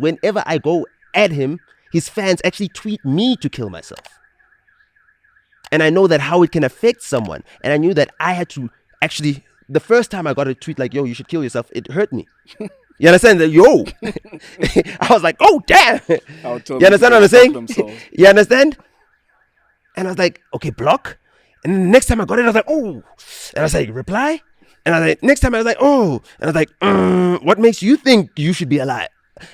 Whenever I go at him, his fans actually tweet me to kill myself. And I know that how it can affect someone. And I knew that I had to actually, the first time I got a tweet like, yo, you should kill yourself, it hurt me. You understand that? Yo. I was like, oh, damn. You understand what I'm saying? You understand? And I was like, okay, block. And then the next time I got it, I was like, oh. And I was like, reply. And I was like, next time I was like, oh. And I was like, what makes you think you should be alive?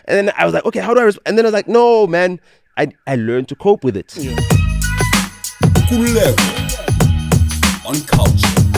And then I was like, okay, how do I respond? And then I was like, no, man, I learned to cope with it. Yeah. Nkululeko on Cultr.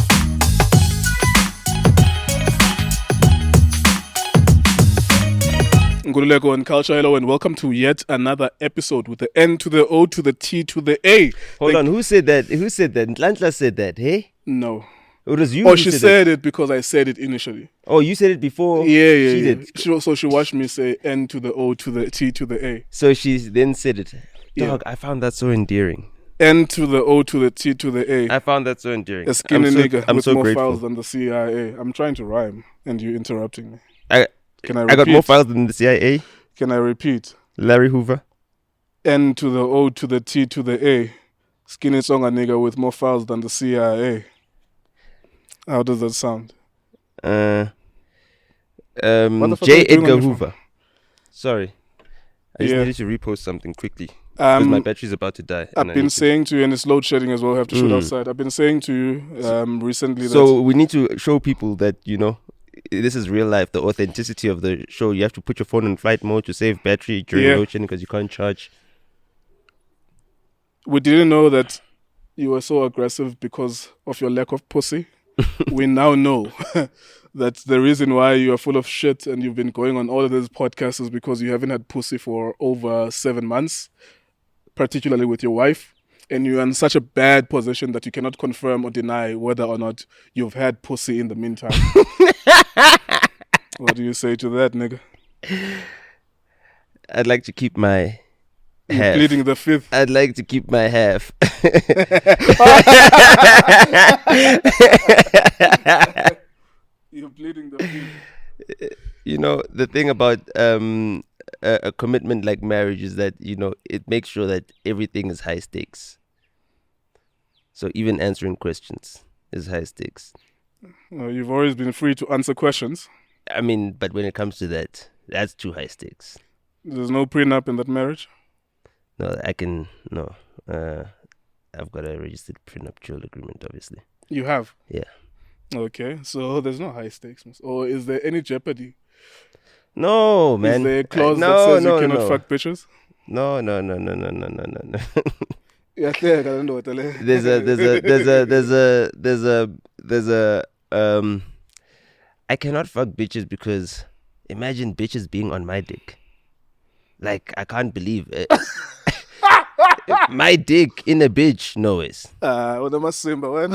Nkululeko on Cultr. Hello and welcome to yet another episode with the N to the O to the T to the A. Hold on, who said that? Who said that? Ntlantla said that, hey? No. It was you. Oh, she said it because I said it initially. Oh, you said it before? Yeah. She did. So she watched me say N to the O to the T to the A. So she then said it. Dog, Yeah. I found that so endearing. N to the O to the T to the A. I found that so endearing. A skinny nigga I'm with so more grateful. files than the CIA. I'm trying to rhyme and you interrupting me. Can I I repeat? got more files than the CIA. Can I repeat? Larry Hoover. N to the O to the T to the A. Skinny songa nigga with more files than the CIA. How does that sound? J. fuck are you doing Edgar on your Hoover. Sorry. I just Yeah. needed to repost something quickly. Because my Um, battery's about to die. I've been saying to you, and it's load shedding as well, I have to shoot outside. I've been saying to you recently So we need to show people that, you know, this is real life, the authenticity of the show. You have to put your phone in flight mode to save battery during load shedding because you can't charge. we didn't know that you were so aggressive because of your lack of pussy. We now know that the reason why you are full of shit and you've been going on all of these podcasts is because you haven't had pussy for over 7 months, particularly with your wife. And you're in such a bad position that you cannot confirm or deny whether or not you've had pussy in the meantime. What do you say to that, nigga? I'd like to keep my You're half. pleading the fifth. I'd like to keep my half. You're pleading the fifth. You know, the thing about a commitment like marriage is that, you know, it makes sure that everything is high stakes. So even answering questions is high stakes. You've always been free to answer questions. I mean, but when it comes to that, that's too high stakes. There's no prenup in that marriage. No, I've got a registered prenuptial agreement, obviously. You have? Yeah. Okay, so there's no high stakes. Or is there any jeopardy? No, man. Is there a clause no, that says no, you cannot no. no. bitches? No. Yeah, I don't know what I cannot fuck bitches because imagine bitches being on my dick. Like, I can't believe it. My dick in a bitch, no ways. What am I saying, but when?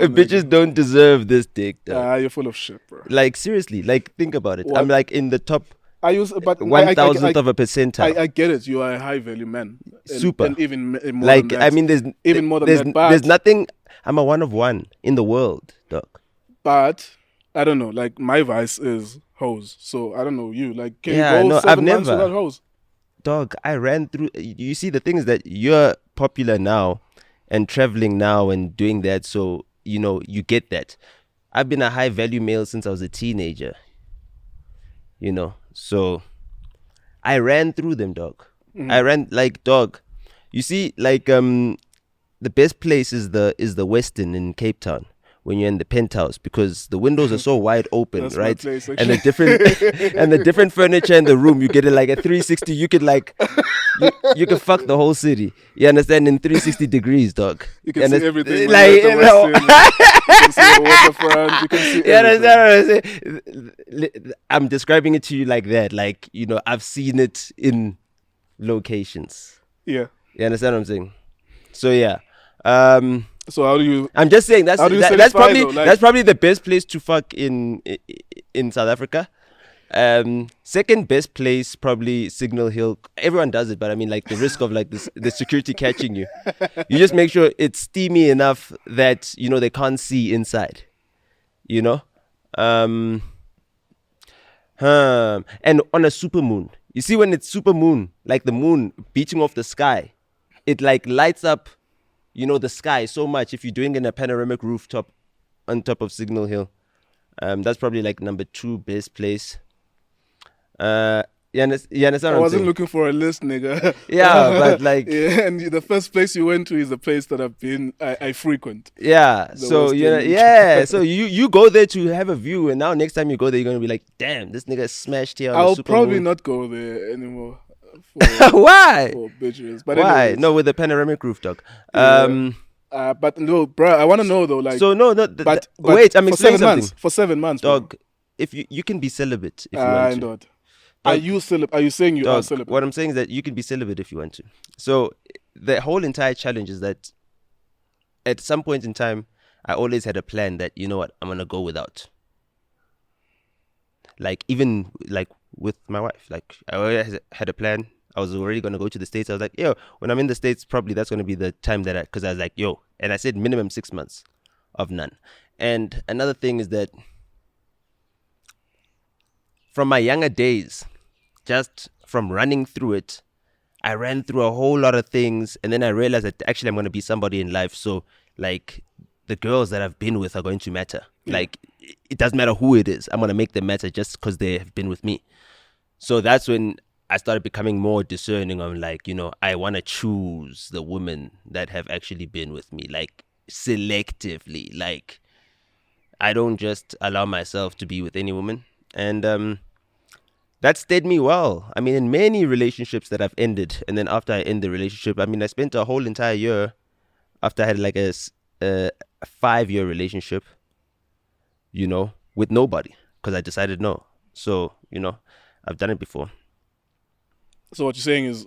Bitches don't deserve this dick, though. You're full of shit, bro. Like, seriously, like, think about it. What? I'm like in the top I use, but 1,000th of a percentile. I get it. You are a high value man. Super. And even more like, than that. I mean, there's even more than there's, that. But, there's nothing. I'm a one of one in the world, doc. But I don't know. Like, my vice is hoes. So I don't know you. Like, can Yeah, you go no, 7 I've months never. without hoes? Dog, I ran through. You see, the thing is that you're popular now and traveling now and doing that. So, you know, you get that. I've been a high value male since I was a teenager. You know, so I ran through them, dog. Mm-hmm. I ran like dog. You see, like the best place is the Westin in Cape Town when you're in the penthouse because the windows are so wide open, That's my right? place, And the different furniture in the room, you get it like a 360. You could like you can fuck the whole city. You understand? In 360 degrees, dog. You can see everything. Like, You know, you can see the waterfront. You can see you everything. understand what I'm saying? I'm describing it to you like that. Like, you know, I've seen it in locations. Yeah. You understand what I'm saying? So yeah. So how do you? I'm just saying that's How do you that's satisfy probably though? Like- that's probably the best place to fuck in South Africa. Second best place probably Signal Hill. Everyone does it, but I mean, like, the risk of like this, the security catching you. You just make sure it's steamy enough that, you know, they can't see inside. You know, And on a super moon. You see, when it's super moon, like the moon beating off the sky, it like lights up, the sky so much. If you're doing it in a panoramic rooftop on top of Signal Hill, that's probably like number 2 best place. You understand I what I'm wasn't saying? looking for a list, nigga. Yeah, but like, yeah, and the first place you went to is a place that I frequent. yeah. The So West End. yeah. So you go there to have a view, and now next time you go there, you're gonna be like, damn, this nigga smashed here on the I'll super probably moon. not go there anymore Why? for bitches. But Why? anyways, No, with the panoramic roof, dog. Yeah. But no, bro, I want to know though, like. So no, But wait. I'm for explaining 7 something, months. For 7 months, dog. If you can be celibate if you want to. Dog. Are you celibate? Are you saying you are Dog, celibate? what I'm saying is that you can be celibate if you want to. So the whole entire challenge is that at some point in time, I always had a plan that, you know what, I'm gonna go without. Like even like with my wife, like I always had a plan. I was already gonna go to the States. I was like, yo, when I'm in the States, probably that's gonna be the time that because I was like, yo, and I said minimum 6 months of none. And another thing is that from my younger days, just from running through it, I ran through a whole lot of things, and then I realized that actually I'm going to be somebody in life. So, like, the girls that I've been with are going to matter. Like, it doesn't matter who it is. I'm going to make them matter just because they have been with me. So that's when I started becoming more discerning on, like, I want to choose the women that have actually been with me, like, selectively. Like, I don't just allow myself to be with any woman. And that steered me well. I mean, in many relationships that I've ended, and then after I end the relationship, I mean, I spent a whole entire year after I had like a 5-year relationship, with nobody because I decided no. So, I've done it before. So what you're saying is,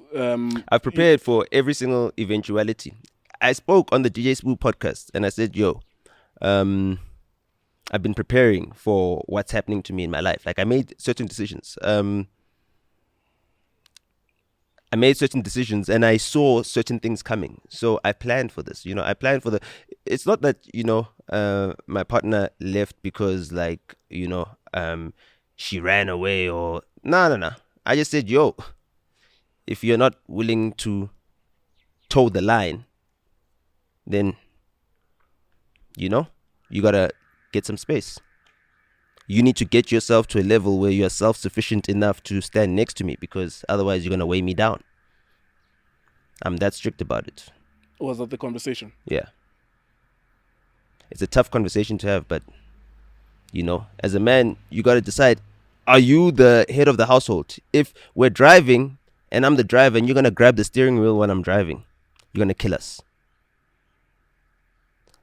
I've prepared for every single eventuality. I spoke on the DJ Spoo podcast and I said, yo, I've been preparing for what's happening to me in my life. Like I made certain decisions. I made certain decisions and I saw certain things coming. So I planned for this. I planned for it's not that, my partner left because like, she ran away or no. I just said, yo, if you're not willing to toe the line, then, you gotta get some space. You need to get yourself to a level where you're self-sufficient enough to stand next to me because otherwise you're going to weigh me down. I'm that strict about it. Was that the conversation? Yeah. It's a tough conversation to have, but, as a man, you got to decide, are you the head of the household? If we're driving and I'm the driver and you're going to grab the steering wheel when I'm driving, you're going to kill us.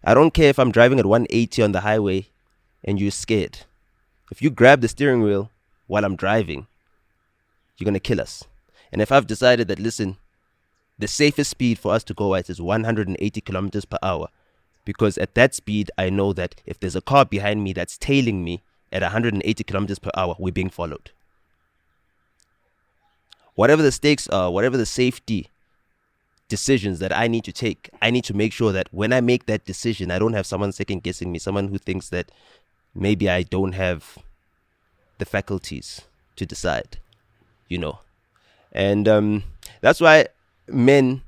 I don't care if I'm driving at 180 on the highway and you're scared. If you grab the steering wheel while I'm driving, you're going to kill us. And if I've decided that, listen, the safest speed for us to go at is 180 kilometers per hour, because at that speed, I know that if there's a car behind me that's tailing me at 180 kilometers per hour, we're being followed. Whatever the stakes are, whatever the safety decisions that I need to take, I need to make sure that when I make that decision, I don't have someone second guessing me, someone who thinks that maybe I don't have the faculties to decide, And that's why men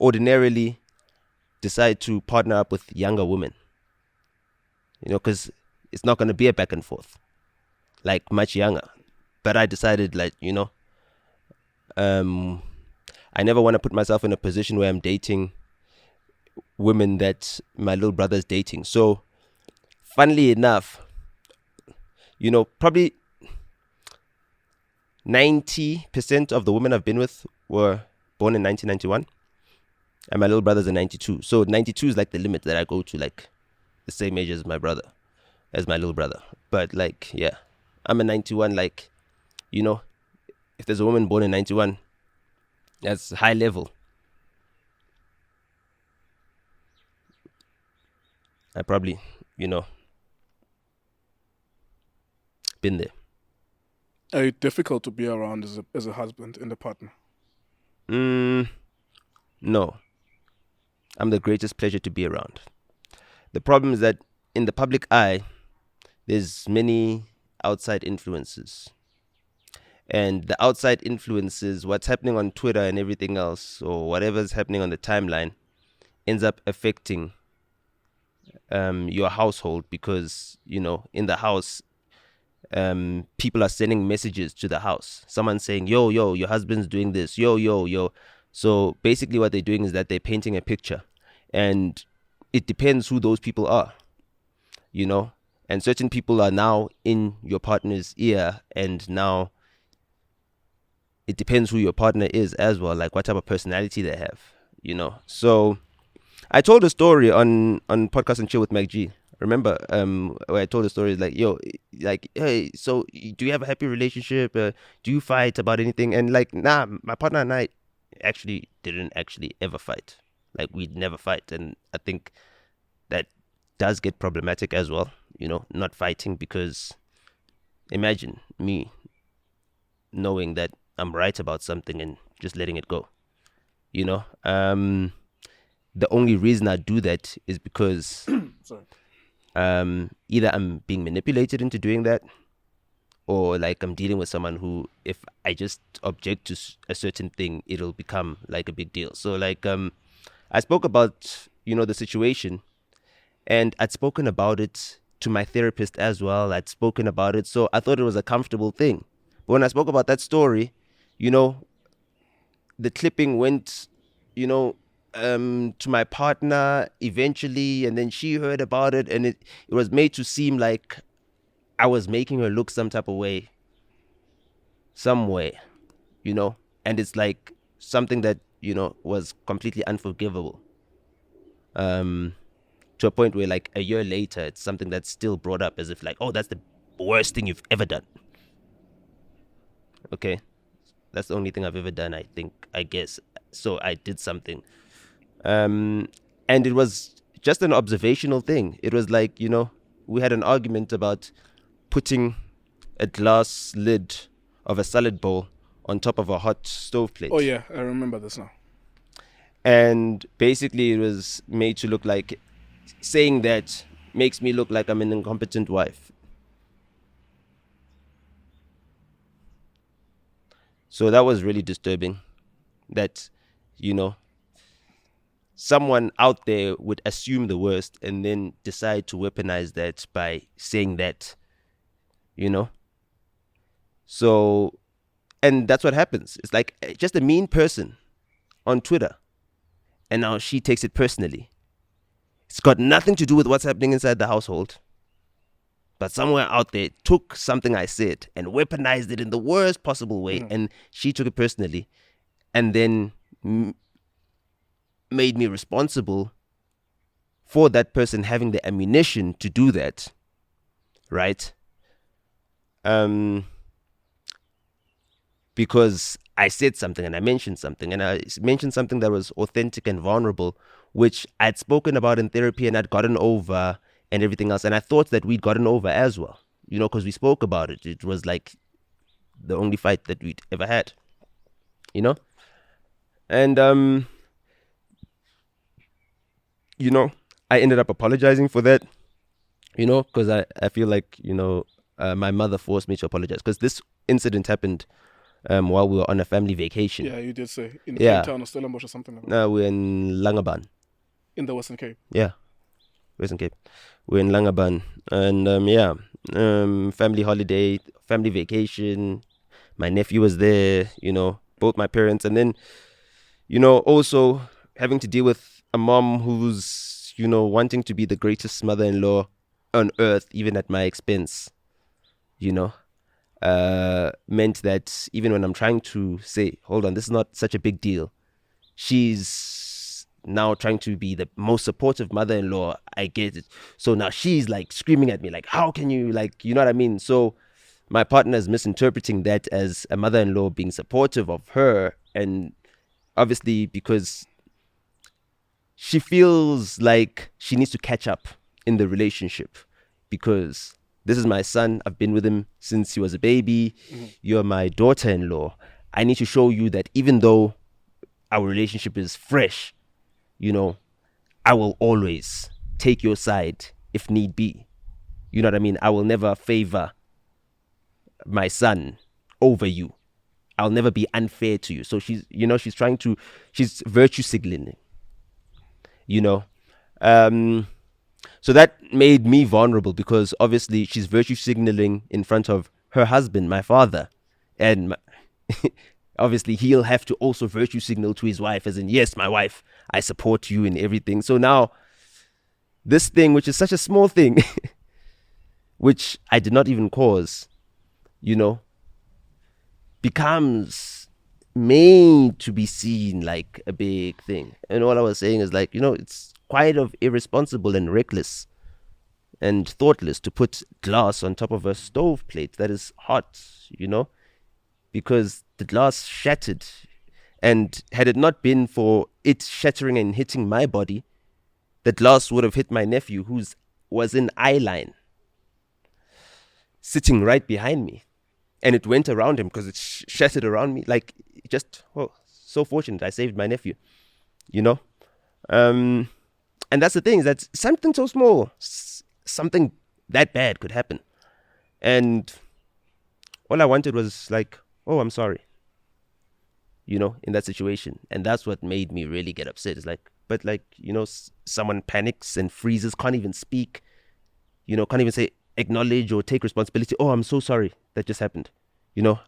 ordinarily decide to partner up with younger women, because it's not going to be a back and forth, like much younger. But I decided, like, I never want to put myself in a position where I'm dating women that my little brother's dating. So, funnily enough, probably 90% of the women I've been with were born in 1991. And my little brother's a 92. So, 92 is like the limit that I go to, like the same age as my little brother. But, like, yeah, I'm a 91, like, if there's a woman born in 91, that's high level. I probably, been there. Are you difficult to be around as a husband and a partner? No. I'm the greatest pleasure to be around. The problem is that in the public eye, there's many outside influences. And the outside influences, what's happening on Twitter and everything else, or whatever's happening on the timeline, ends up affecting your household because, in the house, people are sending messages to the house. Someone saying, yo, your husband's doing this. Yo, yo, yo. So basically what they're doing is that they're painting a picture. And it depends who those people are, And certain people are now in your partner's ear, and now it depends who your partner is as well, like what type of personality they have, So I told a story on Podcast and Chill with Mac G. Remember, where I told the story, like, yo, like, hey, so do you have a happy relationship? Do you fight about anything? And like, nah, my partner and I didn't ever fight. Like, we'd never fight. And I think that does get problematic as well, not fighting, because imagine me knowing that I'm right about something and just letting it go, The only reason I do that is because either I'm being manipulated into doing that, or like I'm dealing with someone who, if I just object to a certain thing, it'll become like a big deal. So like I spoke about, the situation, and I'd spoken about it to my therapist as well. I'd spoken about it, so I thought it was a comfortable thing. But when I spoke about that story, the clipping went, to my partner eventually, and then she heard about it, and it was made to seem like I was making her look some type of way, some way, and it's like something that, was completely unforgivable. To a point where, like, a year later, it's something that's still brought up as if like, oh, that's the worst thing you've ever done. Okay, that's the only thing I've ever done, I guess. So I did something. And it was just an observational thing. It was like, we had an argument about putting a glass lid of a salad bowl on top of a hot stove plate. Oh yeah, I remember this now. And basically it was made to look like, saying that makes me look like I'm an incompetent wife. So that was really disturbing, that, someone out there would assume the worst and then decide to weaponize that by saying that, So, and that's what happens. It's like just a mean person on Twitter, and now she takes it personally. It's got nothing to do with what's happening inside the household. But somewhere out there took something I said and weaponized it in the worst possible way. And she took it personally, and then made me responsible for that person having the ammunition to do that. Right? Because I said something and I mentioned something, and I mentioned something that was authentic and vulnerable, which I'd spoken about in therapy and I'd gotten over and everything else. And I thought that we'd gotten over as well, because we spoke about it. It was like the only fight that we'd ever had, And, I ended up apologizing for that, because I feel like, my mother forced me to apologize, because this incident happened while we were on a family vacation. Yeah, you did say. In the Cape Town or Stellenbosch or something like that. No, we're in Langaban. In the Western Cape. Yeah, Western Cape. We're in Langaban. And family holiday, family vacation. My nephew was there, both my parents. And then, also having to deal with a mom who's, wanting to be the greatest mother-in-law on earth, even at my expense, meant that even when I'm trying to say, hold on, this is not such a big deal, she's now trying to be the most supportive mother-in-law. I get it. So now she's like screaming at me, like, how can you, like, you know what I mean? So my partner is misinterpreting that as a mother-in-law being supportive of her. And obviously because she feels like she needs to catch up in the relationship, because this is my son. I've been with him since he was a baby. Mm-hmm. You're my daughter-in-law. I need to show you that even though our relationship is fresh, I will always take your side if need be, You know what I mean? I will never favor my son over you. I'll never be unfair to you. So she's virtue signaling, you know. So that made me vulnerable because obviously she's virtue signaling in front of her husband, my father. And obviously he'll have to also virtue signal to his wife as in, yes, my wife, I support you in everything. So now this thing, which is such a small thing, which I did not even cause, you know, becomes made to be seen like a big thing. And all I was saying is like, it's quite of irresponsible and reckless and thoughtless to put glass on top of a stove plate that is hot, because the glass shattered. And had it not been for it shattering and hitting my body, the glass would have hit my nephew, who was in eye line, sitting right behind me. And it went around him because it shattered around me. Like, so fortunate I saved my nephew, And that's the thing, is that something so small, something that bad could happen. And all I wanted was like, oh, I'm sorry, in that situation. And that's what made me really get upset. It's like, but like, someone panics and freezes, can't even speak, can't even say, acknowledge or take responsibility. Oh, I'm so sorry that just happened.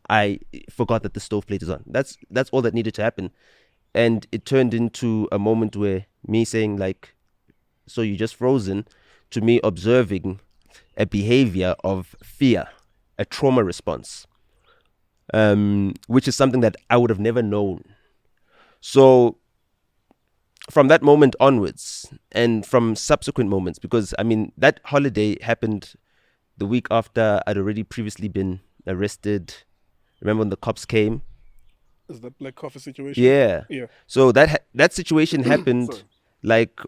I forgot that the stove plate is on. That's all that needed to happen. And it turned into a moment where me saying like, so you just frozen, to me observing a behavior of fear, a trauma response, which is something that I would have never known. So from that moment onwards and from subsequent moments, because I mean, that holiday happened the week after I'd already previously been arrested. Remember when the cops came? Is that Black Coffee situation? Yeah. So that situation happened Sorry. like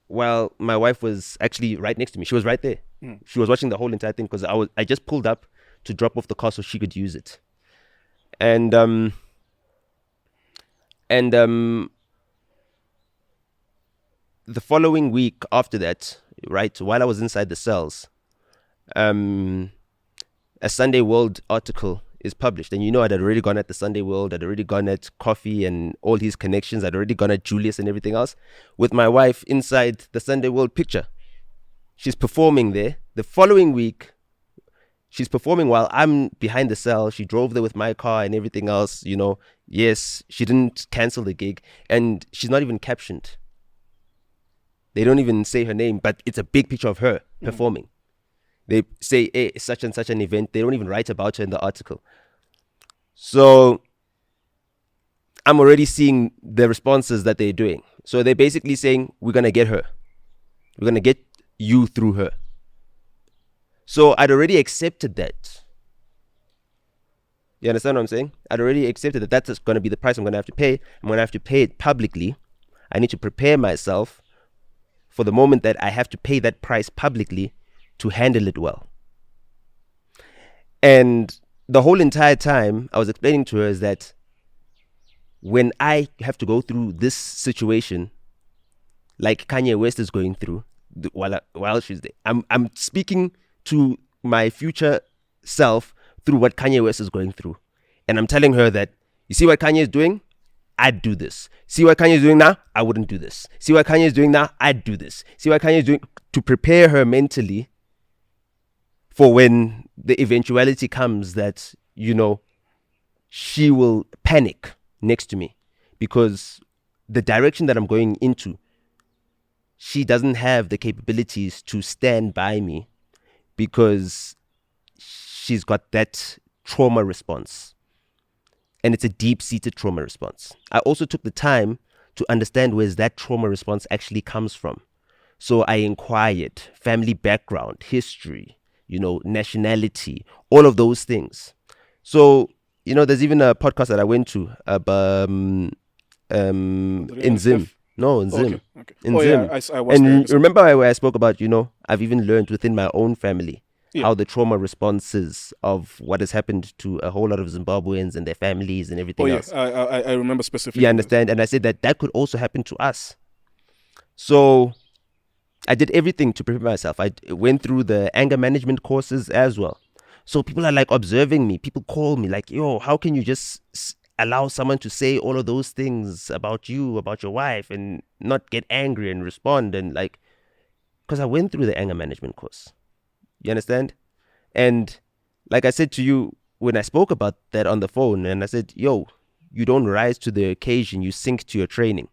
while my wife was actually right next to me. She was right there. She was watching the whole entire thing because I just pulled up to drop off the car so she could use it. And the following week after that, right, while I was inside the cells, a Sunday World article is published. And I'd already gone at the Sunday World, I'd already gone at Coffee and all his connections, I'd already gone at Julius and everything else, with my wife inside the Sunday World picture. She's performing there. The following week, she's performing while I'm behind the cell. She drove there with my car and everything else, Yes, she didn't cancel the gig. And she's not even captioned. They don't even say her name, but it's a big picture of her performing. They say, hey, such and such an event. They don't even write about her in the article. So I'm already seeing the responses that they're doing. So they're basically saying, we're going to get her. We're going to get you through her. So I'd already accepted that. You understand what I'm saying? I'd already accepted that that's going to be the price I'm going to have to pay. I'm going to have to pay it publicly. I need to prepare myself for the moment that I have to pay that price publicly to handle it well. And the whole entire time I was explaining to her is that when I have to go through this situation, like Kanye West is going through while she's there, I'm speaking to my future self through what Kanye West is going through. And I'm telling her that, you see what Kanye is doing? I'd do this. See what Kanye is doing now? I wouldn't do this. See what Kanye is doing now? I'd do this. See what Kanye is doing, to prepare her mentally for when the eventuality comes that, she will panic next to me, because the direction that I'm going into, she doesn't have the capabilities to stand by me because she's got that trauma response. And it's a deep-seated trauma response. I also took the time to understand where that trauma response actually comes from. So I inquired family background, history, nationality, all of those things. So, there's even a podcast that I went to in Zim. No, in Zim. Okay. In Zim. Yeah, I watched and remember where I spoke about, I've even learned within my own family how the trauma responses of what has happened to a whole lot of Zimbabweans and their families and everything else. I remember specifically. You understand? And I said that could also happen to us. So I did everything to prepare myself. I went through the anger management courses as well. So people are like observing me. People call me like, yo, how can you just allow someone to say all of those things about you, about your wife, and not get angry and respond? And like, because I went through the anger management course. You understand? And like I said to you when I spoke about that on the phone, and I said, yo, you don't rise to the occasion, you sink to your training.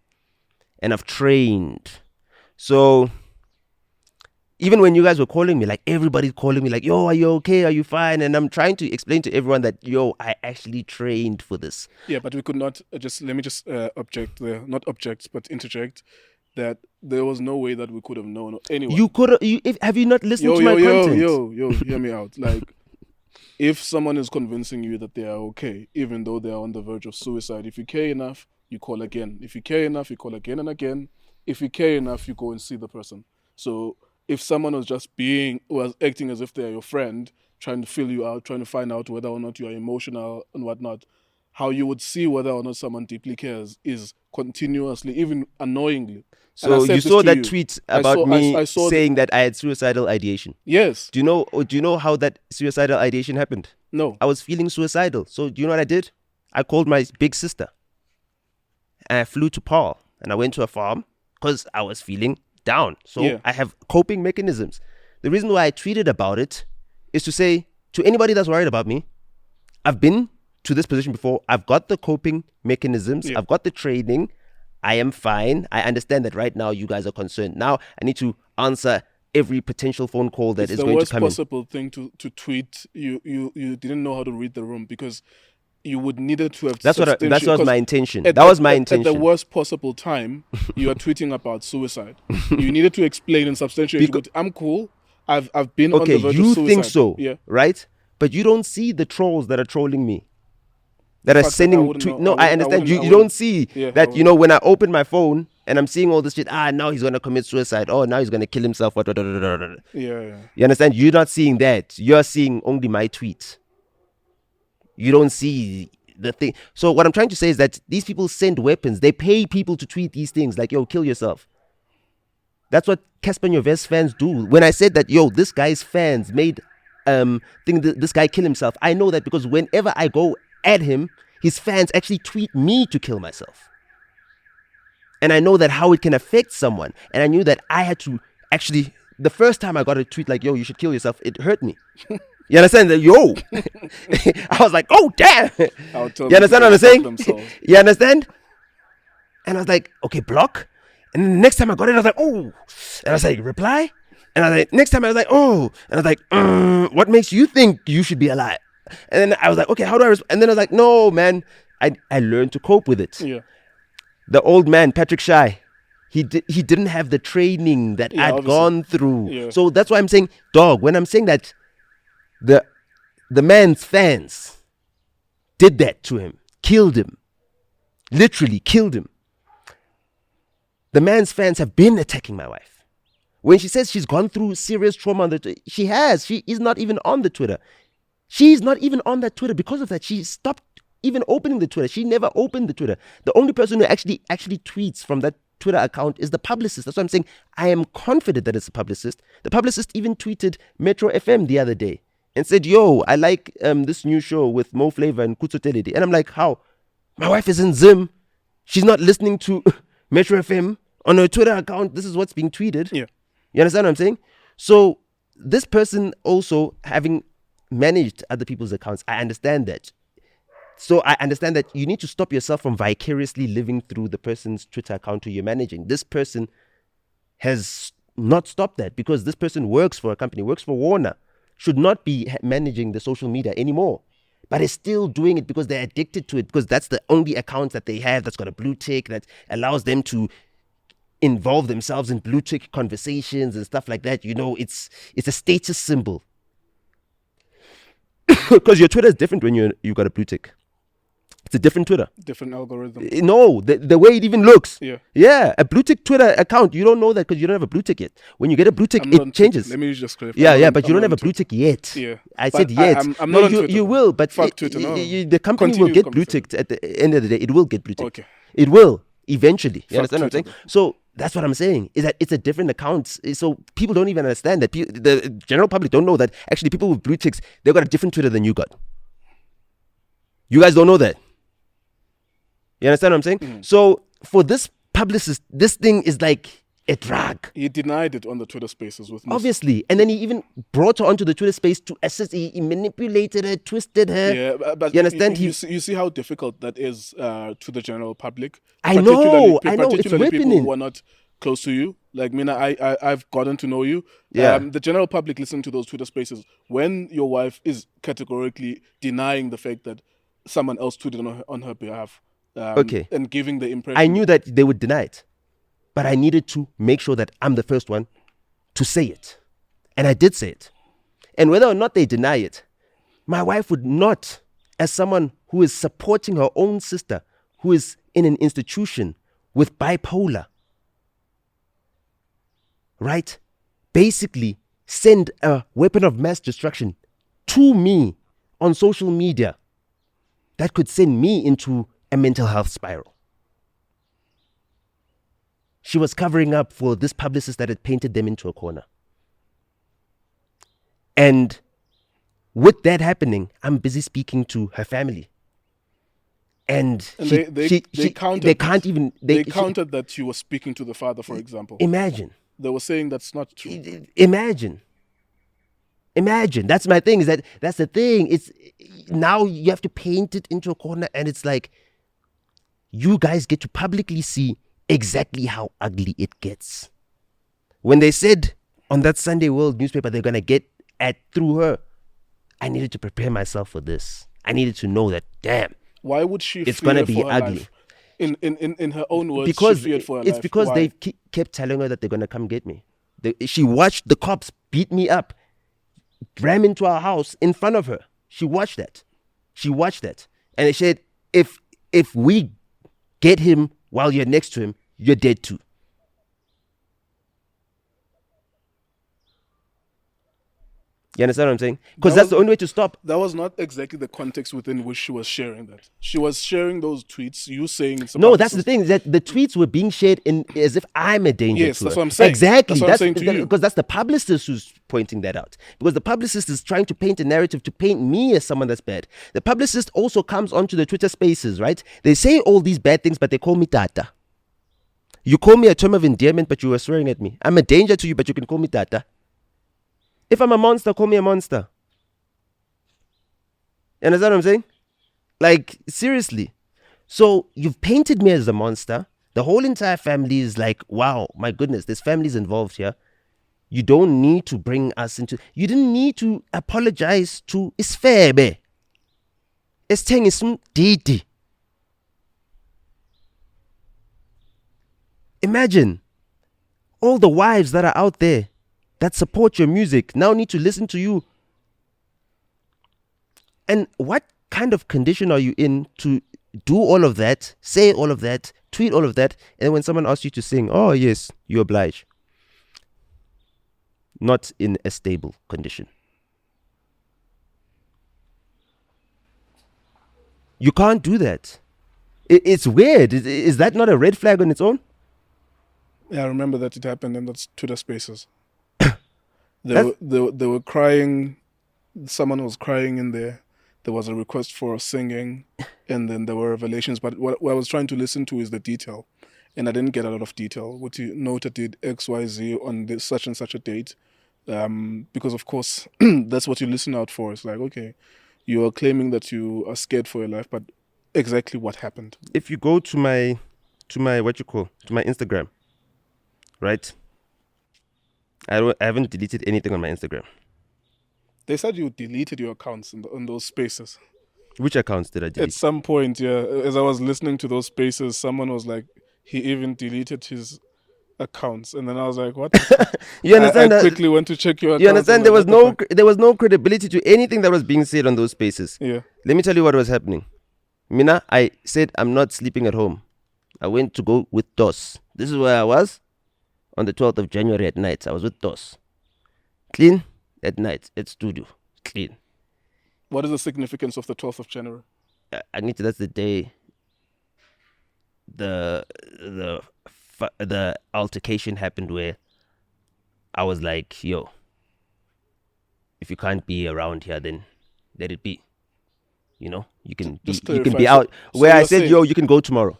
And I've trained. So even when you guys were calling me, like everybody's calling me like, yo, are you okay? Are you fine? And I'm trying to explain to everyone that, yo, I actually trained for this. Yeah, but we could not let me just object there, not object, but interject that there was no way that we could have known anyway. You could have you not listened to my content? Yo, hear me out. Like, if someone is convincing you that they are okay, even though they are on the verge of suicide, if you care enough, you call again. If you care enough, you call again and again. If you care enough, you go and see the person. So if someone was acting as if they're your friend, trying to fill you out, trying to find out whether or not you are emotional and whatnot, how you would see whether or not someone deeply cares is continuously, even annoyingly. So you saw that tweet about me saying that I had suicidal ideation. Yes. Do you know how that suicidal ideation happened? No. I was feeling suicidal. So do you know what I did? I called my big sister. And I flew to Paarl and I went to a farm because I was feeling down. So I have coping mechanisms. The reason why I tweeted about it is to say to anybody that's worried about me, I've been to this position before. I've got the coping mechanisms. I've got the training. I am fine. I understand that right now you guys are concerned. Now I need to answer every potential phone call that is going to come in. It's the worst possible thing to tweet. You didn't know how to read the room because you would needed to have. That was my intention. That was my intention. At the worst possible time, you are tweeting about suicide. You needed to explain and substantiate. I'm cool. I've been on the verge of suicide. You think so, right? But you don't see the trolls that are trolling me. That are sending tweets. No, I understand. You don't see that, when I open my phone and I'm seeing all this shit, now he's going to commit suicide. Oh, now he's going to kill himself. Yeah. You understand? You're not seeing that. You're seeing only my tweet. You don't see the thing. So what I'm trying to say is that these people send weapons. They pay people to tweet these things like, yo, kill yourself. That's what Casper Nyovest fans do. When I said that, yo, this guy's fans made think that this guy kill himself, I know that because whenever I go at him, his fans actually tweet me to kill myself. And I know that how it can affect someone. And I knew that I had to actually, the first time I got a tweet like, yo, you should kill yourself, it hurt me. You understand? Yo. I was like, oh, damn. You understand what I'm saying? You understand? And I was like, okay, block. And then the next time I got it, I was like, oh. And I was like, reply. And I was like, next time I was like, oh. And I was like, what makes you think you should be alive? And then I was like, okay, how do I respond? And then I was like, no, man, I learned to cope with it. Yeah. The old man, Patrick Shy, he didn't have the training that I'd gone through. Yeah. So that's why I'm saying, dog, when I'm saying that the man's fans did that to him, killed him, literally killed him. The man's fans have been attacking my wife. When she says she's gone through serious trauma on she has. She is not even on the Twitter. She's not even on that Twitter. Because of that, she stopped even opening the Twitter. She never opened the Twitter. The only person who actually tweets from that Twitter account is the publicist. That's what I'm saying. I am confident that it's a publicist. The publicist even tweeted Metro FM the other day and said, yo, I like this new show with Mo Flava and Cultr. And I'm like, how? My wife is in Zim. She's not listening to Metro FM on her Twitter account. This is what's being tweeted. Yeah. You understand what I'm saying? So this person also having managed other people's accounts, I understand that. So I understand that you need to stop yourself from vicariously living through the person's Twitter account who you're managing. This person has not stopped that because this person works for a company, works for Warner, should not be managing the social media anymore, but is still doing it because they're addicted to it, because that's the only account that they have that's got a blue tick that allows them to involve themselves in blue tick conversations and stuff like that. It's a status symbol. Because your Twitter is different when you got a blue tick. It's a different Twitter. Different algorithm. No, the way it even looks. Yeah. Yeah, a blue tick Twitter account, you don't know that because you don't have a blue tick yet. When you get a blue tick, it changes. Let me just clarify. Yeah, but you don't have a blue tick yet. Yeah. I said yet. I'm not on Twitter. You will, but Fuck Twitter, no. The company will get blue ticked at the end of the day. It will get blue ticked. Okay. It will, eventually. You Fuck understand what I'm Twitter. saying? So That's what I'm saying, is that it's a different account. So people don't even understand that. The general public don't know that actually people with blue ticks, they've got a different Twitter than you got. You guys don't know that. You understand what I'm saying? Mm-hmm. So for this publicist, this thing is like a drag. He denied it on the Twitter Spaces with Miss. Obviously. And then he even brought her onto the Twitter space to assist. He manipulated her, twisted her. Yeah, but you understand? You see how difficult that is to the general public. I know. Particularly It's people ripping. who are not close to you. Like Mina, I've gotten to know you. Yeah. The general public listening to those Twitter Spaces when your wife is categorically denying the fact that someone else tweeted on her behalf. Okay. And giving the impression. I knew that they would deny it, but I needed to make sure that I'm the first one to say it. And I did say it. And whether or not they deny it, my wife would not, as someone who is supporting her own sister, who is in an institution with bipolar, right? Basically send a weapon of mass destruction to me on social media that could send me into a mental health spiral. She was covering up for this publicist that had painted them into a corner. And with that happening, I'm busy speaking to her family. And they countered that you were speaking to the father, for example. Imagine. They were saying that's not true. Imagine. That's my thing. That's the thing. It's now you have to paint it into a corner, and it's like you guys get to publicly see exactly how ugly it gets. When they said on that Sunday World newspaper they're gonna get at through her, I needed to prepare myself for this. I needed to know that, damn, why would she? It's gonna be ugly. In her own words, because she feared for her it's life. because Why? they kept telling her that they're gonna come get me. She watched the cops beat me up, ram into our house in front of her. She watched that, and they said, if we get him while you're next to him, you're dead too. You understand what I'm saying? Because that's the only way to stop. That was not exactly the context within which she was sharing that. She was sharing those tweets, you saying it's No, that's the thing, that the tweets were being shared in as if I'm a danger Yes, to that's her. what I'm saying. Exactly. That's what I'm saying to you. Because that's the publicist who's pointing that out. Because the publicist is trying to paint a narrative to paint me as someone that's bad. The publicist also comes onto the Twitter spaces, right? They say all these bad things, but they call me Tata. You call me a term of endearment, but you were swearing at me. I'm a danger to you, but you can call me Tata. If I'm a monster, call me a monster. You understand what I'm saying? Like, seriously. So you've painted me as a monster. The whole entire family is like, wow, my goodness, there's families involved here. You don't need to bring us into... You didn't need to apologize to Isfebe. Estheng Didi. Imagine all the wives that are out there that support your music now need to listen to you. And what kind of condition are you in to do all of that, say all of that, tweet all of that, and when someone asks you to sing, oh yes, you oblige. Not in a stable condition. You can't do that. It's weird. Is that not a red flag on its own? Yeah, I remember that it happened in the Twitter spaces. They were crying. Someone was crying in there. There was a request for singing, and then there were revelations. But what I was trying to listen to is the detail, and I didn't get a lot of detail. What you noted did XYZ on this such and such a date, because of course that's what you listen out for. It's like, okay, you are claiming that you are scared for your life, but exactly what happened? If you go to my to my Instagram, right? I haven't deleted anything on my Instagram. They said you deleted your accounts on those spaces. Which accounts did I delete? At some point, yeah, as I was listening to those spaces, someone was like, he even deleted his accounts, and then I was like, what? You understand I that? quickly went to check your accounts. You understand there was no credibility to anything that was being said on those spaces. Yeah. Let me tell you what was happening. Mina, I said I'm not sleeping at home. I went to go with DOS. This is where I was on the 12th of January at night. I was with DOS. Clean at night at studio. Clean. What is the significance of the 12th of January? I need to. That's the day. The the altercation happened where I was like, yo, if you can't be around here, then let it be. You know, you can clarify, be out. so Where I you're said, saying- yo, you can go tomorrow.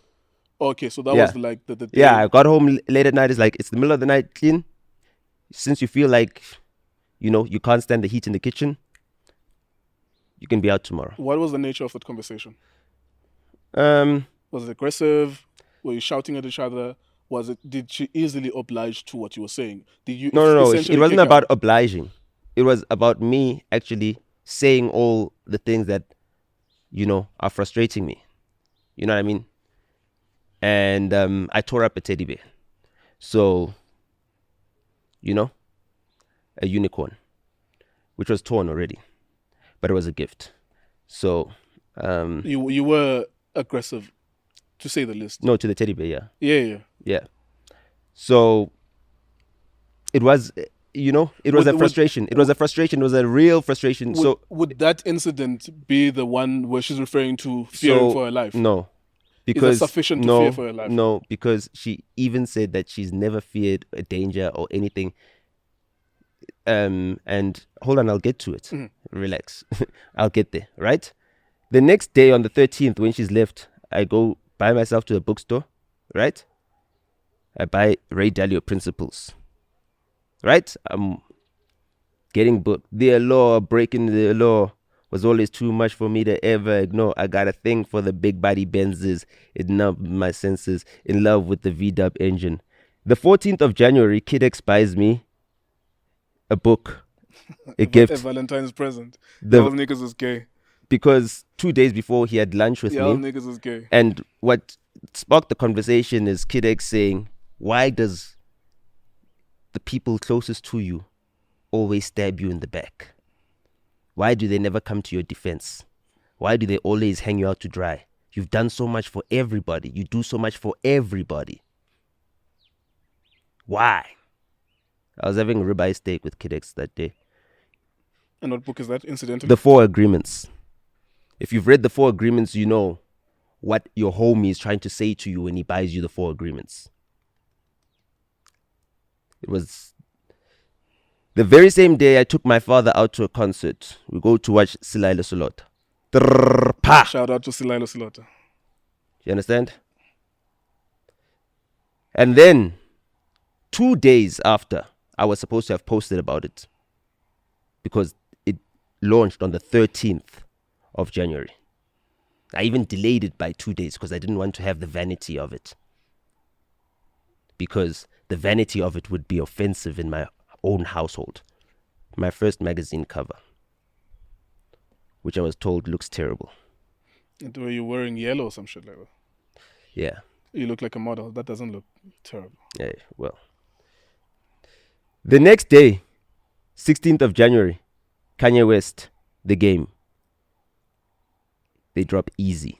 Okay, so that Yeah. was like the day. Yeah, I got home late at night. It's like, it's the middle of the night, clean. Since you feel like, you know, you can't stand the heat in the kitchen, you can be out tomorrow. What was the nature of that conversation? Um, Was it aggressive? Were you shouting at each other? Did she easily oblige to what you were saying? Did you no. essentially It wasn't kick her about out? obliging. It was about me actually saying all the things that, you know, are frustrating me. You know what I mean? And I tore up a teddy bear. So, you know, a unicorn, which was torn already, but it was a gift. So, You were aggressive, to say the least. no, to the teddy bear, yeah. Yeah. So it was, you know, it was a frustration. It was a frustration. It was a real frustration. Would that incident be the one where she's referring to fearing for her life? No, because sufficient to fear for her life? No, because she even said that she's never feared a danger or anything. And hold on, I'll get to it. Relax, I'll get there. Right. The next day on the 13th, when she's left, I go by myself to the bookstore. Right. I buy Ray Dalio Principles. Right. I'm getting booked. The law, breaking the law was always too much for me to ever ignore. I got a thing for the big body Benzes. It numbed my senses. In love with the V-dub engine. The 14th of January, Kid X buys me a book, a gift. A Valentine's present. The- Y'all niggas is gay. Because 2 days before he had lunch with Y'all me. niggas is gay. And what sparked the conversation is Kid X saying, why does the people closest to you always stab you in the back? Why do they never come to your defense? Why do they always hang you out to dry? You've done so much for everybody. You do so much for everybody. Why? I was having a ribeye steak with Kid X that day. And what book is that, incidentally? The 4 Agreements. If you've read the 4 Agreements, you know what your homie is trying to say to you when he buys you the 4 Agreements. It was the very same day I took my father out to a concert. We go to watch Silai Lesolota. Pa! Shout out to Sililo Silota. You understand? And then 2 days after, I was supposed to have posted about it because it launched on the 13th of January. I even delayed it by 2 days because I didn't want to have the vanity of it. Because the vanity of it would be offensive in my own household. My first magazine cover, which I was told looks terrible. And were you wearing yellow or some shit like that? Yeah. You look like a model. That doesn't look terrible. Yeah, well. The next day, 16th of January, Kanye West, The Game. They drop Easy.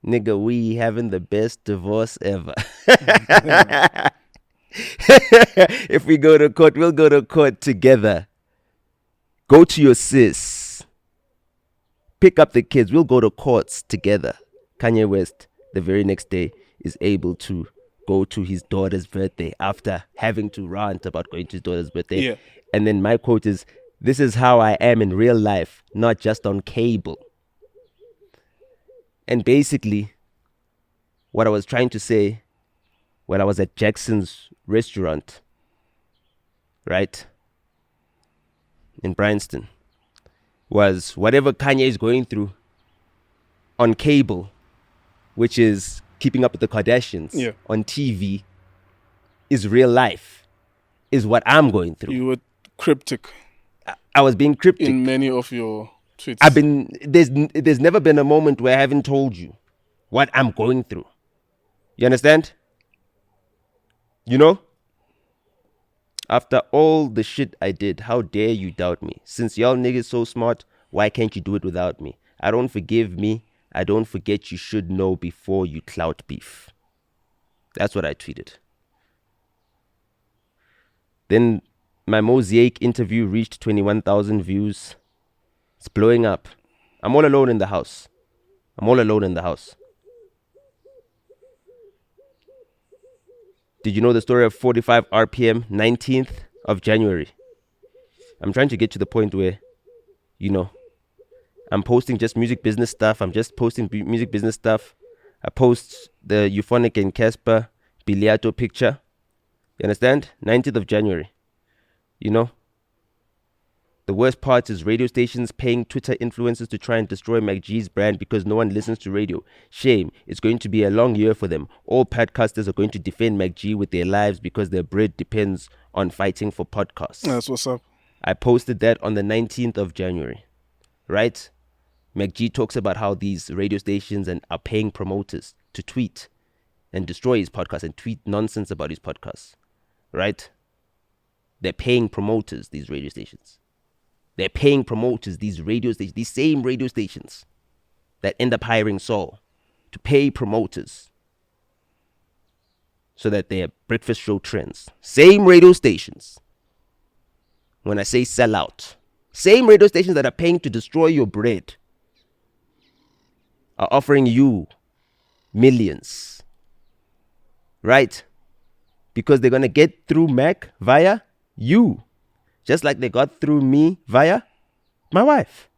Nigga, we having the best divorce ever. If we go to court, we'll go to court together. Go to your sis. Pick up the kids. We'll go to courts together. Kanye West, the very next day, is able to go to his daughter's birthday after having to rant about going to his daughter's birthday. Yeah. And then my quote is, "This is how I am in real life, not just on cable." And basically, what I was trying to say when I was at Jackson's restaurant, right, in Bryanston, was whatever Kanye is going through on cable, which is Keeping Up with the Kardashians, Yeah. on TV, is real life, is what I'm going through. You were cryptic I was being cryptic. in many of your tweets. There's never been a moment where I haven't told you what I'm going through. You understand? You know? After all the shit I did, how dare you doubt me? Since y'all niggas so smart, why can't you do it without me? I don't forgive me. I don't forget you should know before you clout beef. That's what I tweeted. Then my Mosaic interview reached 21,000 views. It's blowing up. I'm all alone in the house. Did you know the story of 45 RPM, 19th of January? I'm trying to get to the point where, I'm posting just music business stuff. I post the Euphonic and Casper Biliato picture. You understand? 19th of January. The worst part is radio stations paying Twitter influencers to try and destroy MacG's brand because no one listens to radio. Shame. It's going to be a long year for them. All podcasters are going to defend MacG with their lives because their bread depends on fighting for podcasts. That's what's up. I posted that on the 19th of January. Right? MacG talks about how these radio stations are paying promoters to tweet and destroy his podcast and tweet nonsense about his podcast. Right? They're paying promoters, these radio stations. They're paying promoters, these same radio stations that end up hiring Saul to pay promoters so that their breakfast show trends. Same radio stations. When I say sell out, same radio stations that are paying to destroy your bread are offering you millions. Right? Because they're going to get through Mac via you. Just like they got through me via my wife.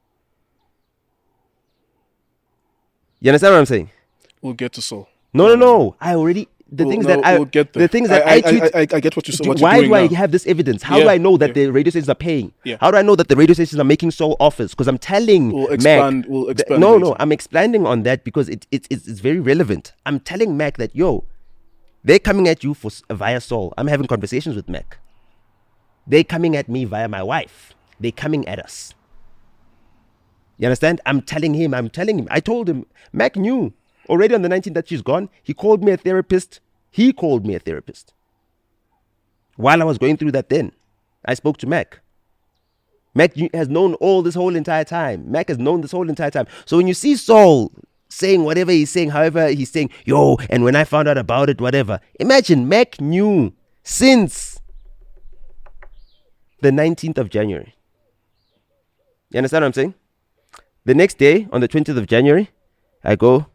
You understand what I'm saying? We'll get to Saul. No. I already... We'll get there. The things that I tweet... I get what you're saying. Why do I have this evidence? How do I know that the radio stations are paying? Yeah. How do I know that the radio stations are making Saul offers? Because I'm telling We'll expand No, I'm expanding on that because it's very relevant. I'm telling Mac that, they're coming at you via Saul. I'm having conversations with Mac. They're coming at me via my wife. They're coming at us. You understand? I'm telling him. I told him. Mac knew already on the 19th that she's gone. He called me a therapist. While I was going through that then, I spoke to Mac. Mac has known all this whole entire time. So when you see Saul saying whatever he's saying, however he's saying, and when I found out about it, whatever. Imagine Mac knew since the 19th of January. You understand what I'm saying? The next day, on the 20th of January, I go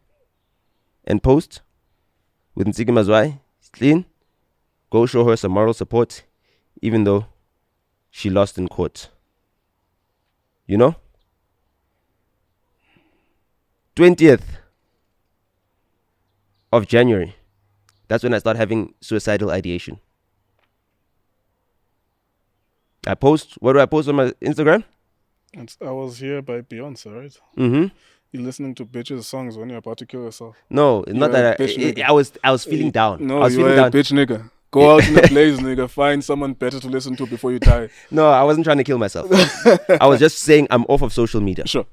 and post with Nsiki Mazwai. It's clean. Go show her some moral support, even though she lost in court. 20th of January. That's when I start having suicidal ideation. What do I post on my Instagram? I was here by Beyonce, right? Mm-hmm. You're listening to bitches' songs when you're about to kill yourself. No, not that. I was feeling down. No, I was you're feeling a down. bitch nigga. Go out in the blaze, nigga. Find someone better to listen to before you die. No, I wasn't trying to kill myself. I was just saying I'm off of social media. Sure.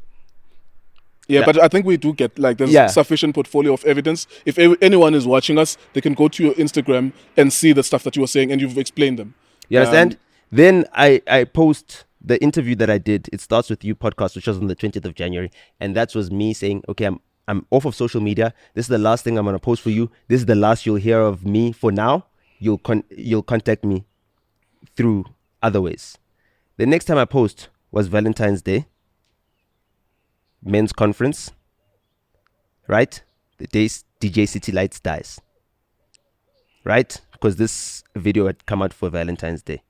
Yeah, but I think we do get, there's sufficient portfolio of evidence. If anyone is watching us, they can go to your Instagram and see the stuff that you were saying and you've explained them. You understand? Then I post the interview that I did. It Starts With You podcast, which was on the 20th of January. And that was me saying, okay, I'm off of social media. This is the last thing I'm going to post for you. This is the last you'll hear of me for now. You'll contact me through other ways. The next time I post was Valentine's Day. Men's conference. Right? The day DJ City Lights dies. Right? Because this video had come out for Valentine's Day.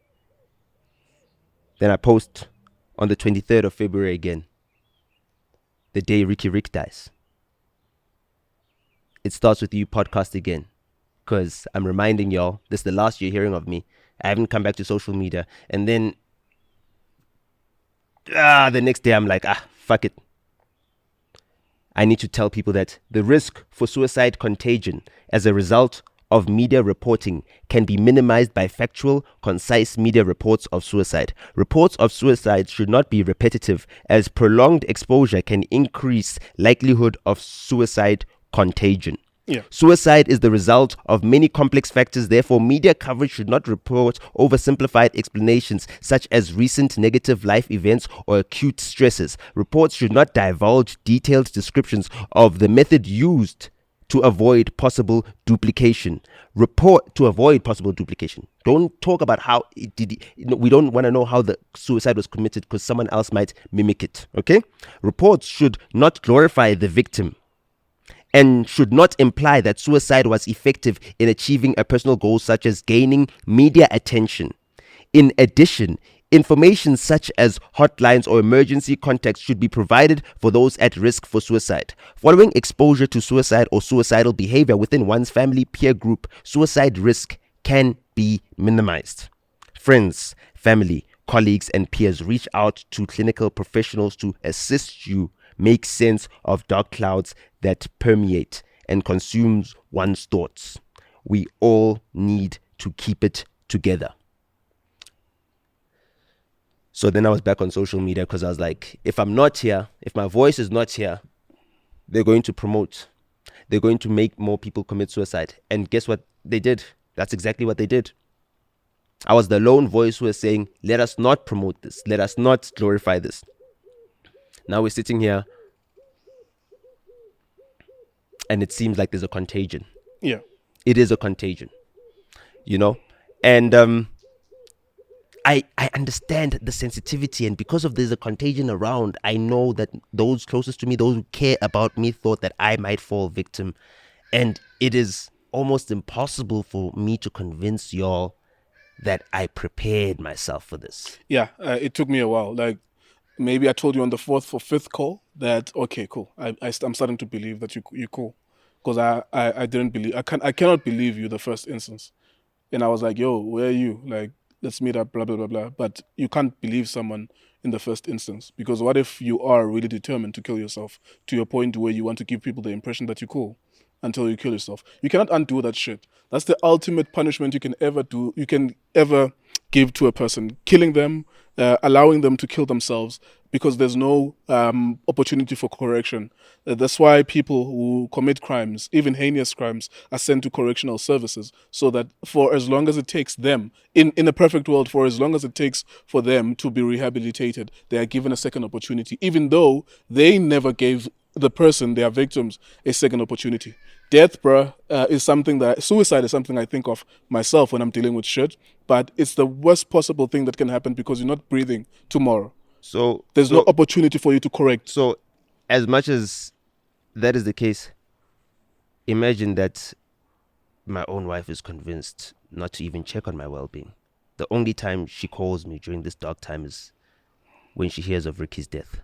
Then I post on the 23rd of February again. The day Ricky Rick dies. It Starts With You podcast again. Because I'm reminding y'all, this is the last you're hearing of me. I haven't come back to social media. And then the next day I'm like, fuck it. I need to tell people that the risk for suicide contagion as a result of media reporting can be minimized by factual, concise media reports of suicide. Reports of suicide should not be repetitive, as prolonged exposure can increase likelihood of suicide contagion. Yeah. Suicide is the result of many complex factors. Therefore, media coverage should not report oversimplified explanations such as recent negative life events or acute stresses. Reports should not divulge detailed descriptions of the method used to avoid possible duplication. Report to avoid possible duplication. Don't talk about how it did. We don't want to know how the suicide was committed because someone else might mimic it. Okay? Reports should not glorify the victim and should not imply that suicide was effective in achieving a personal goal such as gaining media attention. In addition, information such as hotlines or emergency contacts should be provided for those at risk for suicide. Following exposure to suicide or suicidal behavior within one's family peer group, suicide risk can be minimized. Friends, family, colleagues, and peers reach out to clinical professionals to assist you make sense of dark clouds that permeate and consumes one's thoughts. We all need to keep it together. So then I was back on social media because I was like, if I'm not here, if my voice is not here, they're going to promote. They're going to make more people commit suicide. And guess what they did? That's exactly what they did. I was the lone voice who was saying, let us not promote this. Let us not glorify this. Now we're sitting here and it seems like there's a contagion. Yeah. It is a contagion, and I understand the sensitivity, and because of there's a contagion around, I know that those closest to me, those who care about me, thought that I might fall victim, and it is almost impossible for me to convince y'all that I prepared myself for this. Yeah, it took me a while. Like, maybe I told you on the fourth or fifth call that, okay, cool. I'm starting to believe that you're cool. Because I didn't believe, I cannot believe you the first instance. And I was like, yo, where are you? Like, let's meet up, blah, blah, blah, blah. But you can't believe someone in the first instance. Because what if you are really determined to kill yourself to your point where you want to give people the impression that you're cool until you kill yourself? You cannot undo that shit. That's the ultimate punishment you can ever do, you can ever give to a person. Killing them, allowing them to kill themselves because there's no opportunity for correction. That's why people who commit crimes, even heinous crimes, are sent to correctional services, so that for as long as it takes them, in a perfect world, for as long as it takes for them to be rehabilitated, they are given a second opportunity, even though they never gave the person, their victims, a second opportunity. Death, bruh, suicide is something I think of myself when I'm dealing with shit, but it's the worst possible thing that can happen because you're not breathing tomorrow. So there's no opportunity for you to correct. So as much as that is the case, imagine that my own wife is convinced not to even check on my well-being. The only time she calls me during this dark time is when she hears of Ricky's death.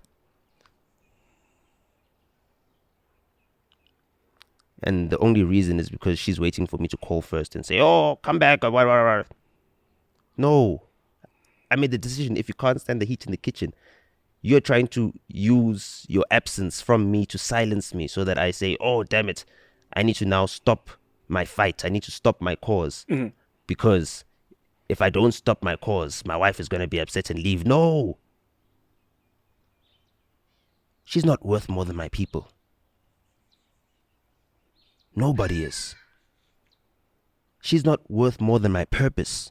And the only reason is because she's waiting for me to call first and say, oh, come back. No. I made the decision. If you can't stand the heat in the kitchen, you're trying to use your absence from me to silence me so that I say, oh, damn it, I need to now stop my fight. I need to stop my cause. Mm-hmm. Because if I don't stop my cause, my wife is going to be upset and leave. No. She's not worth more than my people. Nobody is. She's not worth more than my purpose.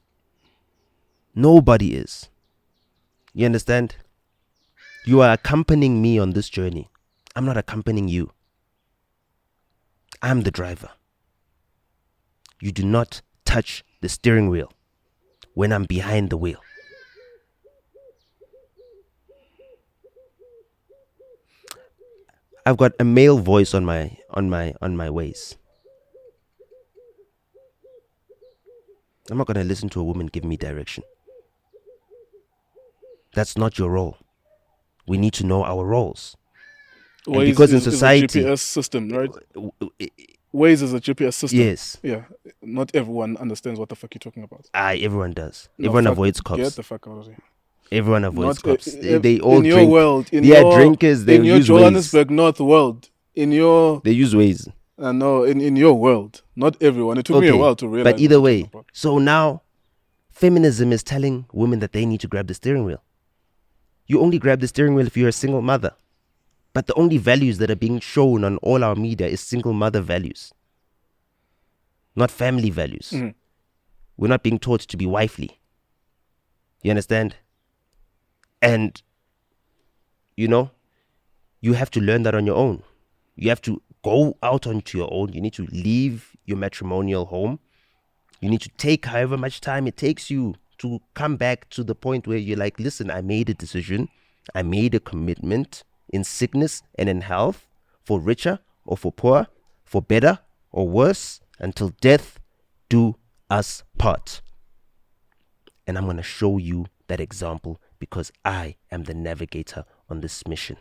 Nobody is. You understand? You are accompanying me on this journey. I'm not accompanying you. I'm the driver. You do not touch the steering wheel when I'm behind the wheel. I've got a male voice on my ways. I'm not going to listen to a woman give me direction. That's not your role. We need to know our roles. Waze because in society, is a GPS system, right? Waze is a GPS system. Yes. Yeah. Not everyone understands what the fuck you're talking about. Everyone does. Everyone avoids cops. Get the fuck out of here. Everyone avoids cops. They all drink. In your world, They are drinkers. They in your use Johannesburg Waze. North world, they use Waze. No, in your world, not everyone. It took me a while to realize. But either way, so now feminism is telling women that they need to grab the steering wheel. You only grab the steering wheel if you're a single mother. But the only values that are being shown on all our media is single mother values, not family values. Mm-hmm. We're not being taught to be wifely. You understand? And, you have to learn that on your own. You have to go out onto your own. You need to leave your matrimonial home. You need to take however much time it takes you to come back to the point where you're like, listen, I made a decision. I made a commitment in sickness and in health, for richer or for poor. for better or worse, until death do us part. And I'm going to show you that example because I am the navigator on this mission.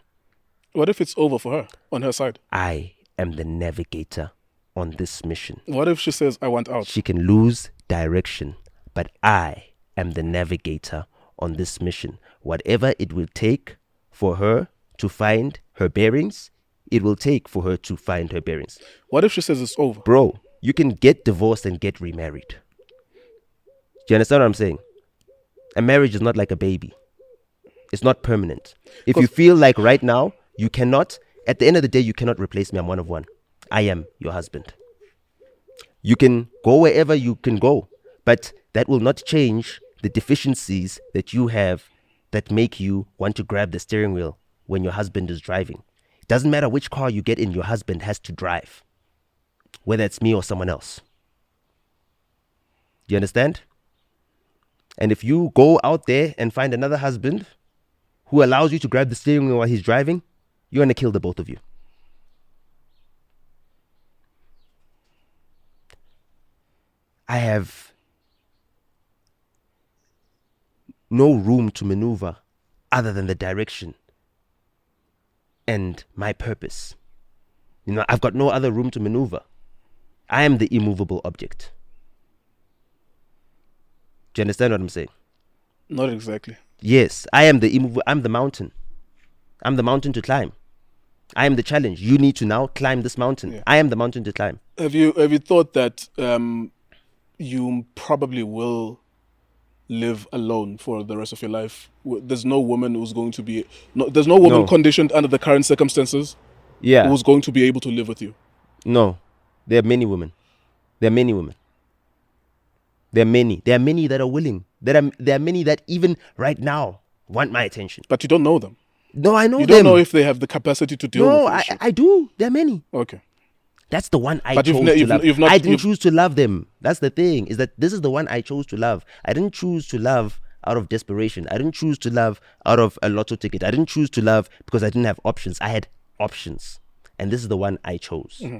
What if it's over for her on her side? I am the navigator on this mission. What if she says, I want out? She can lose direction, but I am the navigator on this mission. Whatever it will take for her to find her bearings, it will take for her to find her bearings. What if she says it's over? Bro, you can get divorced and get remarried. Do you understand what I'm saying? A marriage is not like a baby. It's not permanent. If you feel like right now, you cannot, at the end of the day, you cannot replace me. I'm one of one. I am your husband. You can go wherever you can go, but that will not change the deficiencies that you have that make you want to grab the steering wheel when your husband is driving. It doesn't matter which car you get in, your husband has to drive, whether it's me or someone else. Do you understand? And if you go out there and find another husband who allows you to grab the steering wheel while he's driving, you're going to kill the both of you. I have no room to maneuver other than the direction and my purpose. I've got no other room to maneuver. I am the immovable object. Do you understand what I'm saying? Not exactly. Yes, I am the immovable. I'm the mountain. I'm the mountain to climb. I am the challenge. You need to now climb this mountain. Yeah. I am the mountain to climb. Have you thought that you probably will live alone for the rest of your life? There's no woman who's going to be there's no woman conditioned under the current circumstances who's going to be able to live with you. No, there are many women. There are many women. There are many. There are many that are willing. There are many that even right now want my attention. But you don't know them. No, I know them. You don't know if they have the capacity to deal with this shit. I do. There are many. Okay. That's the one I But chose to love. I didn't you've- choose to love them. That's the thing, is that this is the one I chose to love. I didn't choose to love out of desperation. I didn't choose to love out of a lotto ticket. I didn't choose to love because I didn't have options. I had options. And this is the one I chose. Mm-hmm.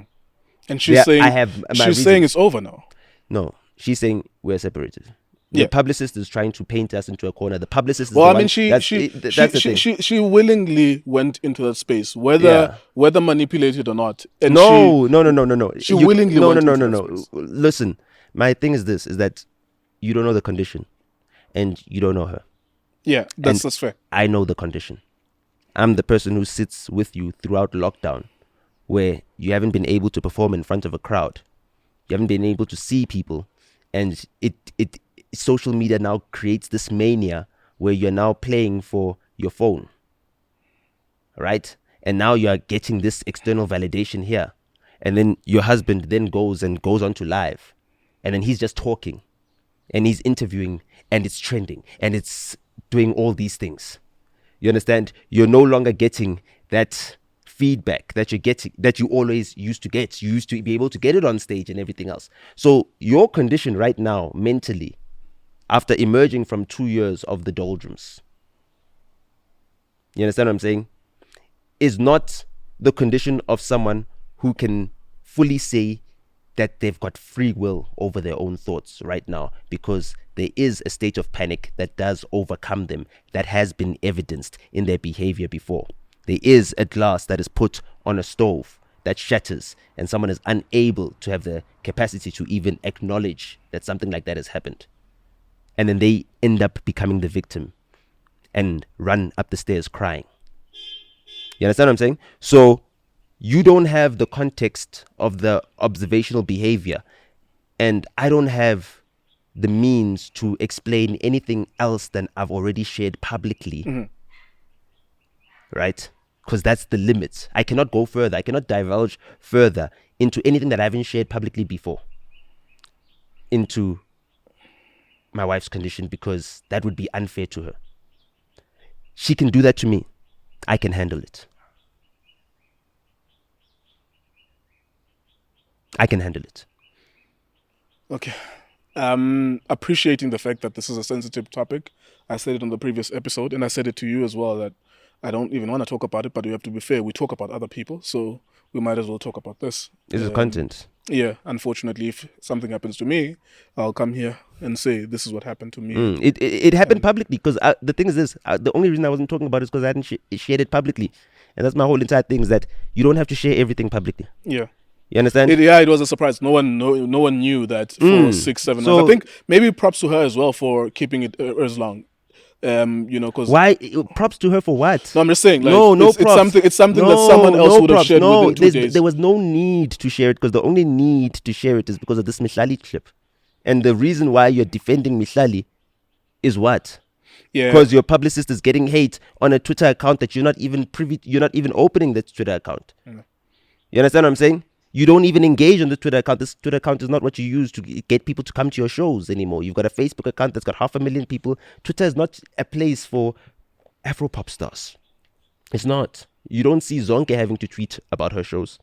And she's saying it's over now. No, she's saying we're separated. Yeah. The publicist is trying to paint us into a corner. The publicist is Well, the I mean, one, that's the thing. she willingly went into that space, whether manipulated or not. And No. She willingly went into that No. space. Listen, my thing is this: is that you don't know the condition, and you don't know her. Yeah, that's fair. I know the condition. I'm the person who sits with you throughout lockdown, where you haven't been able to perform in front of a crowd, you haven't been able to see people, and social media now creates this mania where you're now playing for your phone, right? And now you're getting this external validation here, and then your husband then goes on to live, and then he's just talking, and he's interviewing, and it's trending, and it's doing all these things. You understand? You're no longer getting that feedback that you're getting, that you always used to get. You used to be able to get it on stage and everything else. So your condition right now, mentally, after emerging from 2 years of the doldrums, you understand what I'm saying, is not the condition of someone who can fully say that they've got free will over their own thoughts right now, because there is a state of panic that does overcome them, that has been evidenced in their behavior before. There is a glass that is put on a stove that shatters, and someone is unable to have the capacity to even acknowledge that something like that has happened. And then they end up becoming the victim and run up the stairs crying. You understand what I'm saying? So you don't have the context of the observational behavior, and I don't have the means to explain anything else than I've already shared publicly. Mm-hmm. Right? Because that's the limit. I cannot go further. I cannot divulge further into anything that I haven't shared publicly before, into my wife's condition, because that would be unfair to her. She can do that to me. I can handle it. I can handle it. Okay. Appreciating the fact that this is a sensitive topic. I said it on the previous episode, and I said it to you as well, that I don't even want to talk about it, but we have to be fair. We talk about other people, so we might as well talk about this. This is content. Yeah, unfortunately, if something happens to me, I'll come here and say, this is what happened to me. It happened publicly because the thing is this. The only reason I wasn't talking about it is because I hadn't shared it publicly. And that's my whole entire thing, is that you don't have to share everything publicly. Yeah. You understand? It was a surprise. No one knew that for 6-7 months. I think maybe props to her as well for keeping it as long. Because why? Props to her for what? No, I'm just saying. Like, no it's props. It's something that someone else would have shared within 2 days. There was no need to share it, because the only need to share it is because of this Mihlali clip. And the reason why you're defending Mihlali is what? Yeah. Because your publicist is getting hate on a Twitter account that you're not even opening that Twitter account. You understand what I'm saying? You don't even engage on the Twitter account. This Twitter account is not what you use to get people to come to your shows anymore. You've got a Facebook account that's got 500,000 people. Twitter is not a place for Afro pop stars. It's not. You don't see Zonke having to tweet about her shows.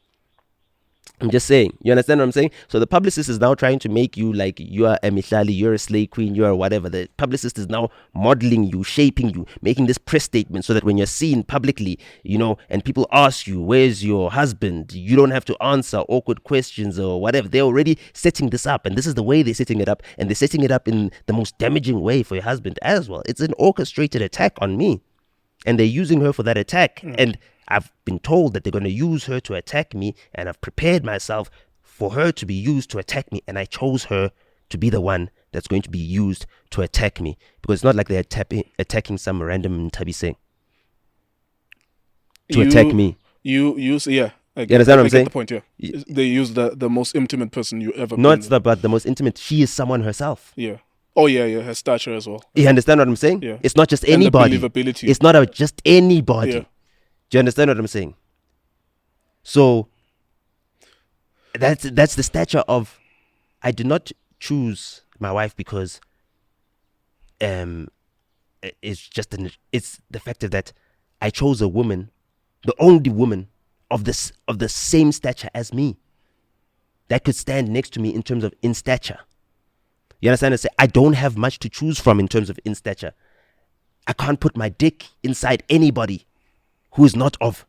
I'm just saying. You understand what I'm saying? So the publicist is now trying to make you like you are a Mihlali, you're a slay queen, you are whatever. The publicist is now modeling you, shaping you, making this press statement so that when you're seen publicly, and people ask you, where's your husband? You don't have to answer awkward questions or whatever. They're already setting this up, and this is the way they're setting it up, and they're setting it up in the most damaging way for your husband as well. It's an orchestrated attack on me, and they're using her for that attack. And I've been told that they're going to use her to attack me, and I've prepared myself for her to be used to attack me, and I chose her to be the one that's going to be used to attack me, because it's not like they're attacking some random Tabise to attack me. You understand what I'm saying? The point, yeah. They use the most intimate person you ever. No, it's not about the most intimate. She is someone herself. Yeah. Oh yeah, her stature as well. You understand what I'm saying? Yeah. It's not just anybody. And the believability. It's not just anybody. Yeah. Do you understand what I'm saying? So that's the stature of, I did not choose my wife because it's the fact of that I chose a woman, the only woman of the same stature as me, that could stand next to me in terms of in stature. You understand? I say I don't have much to choose from in terms of in stature. I can't put my dick inside anybody who is not of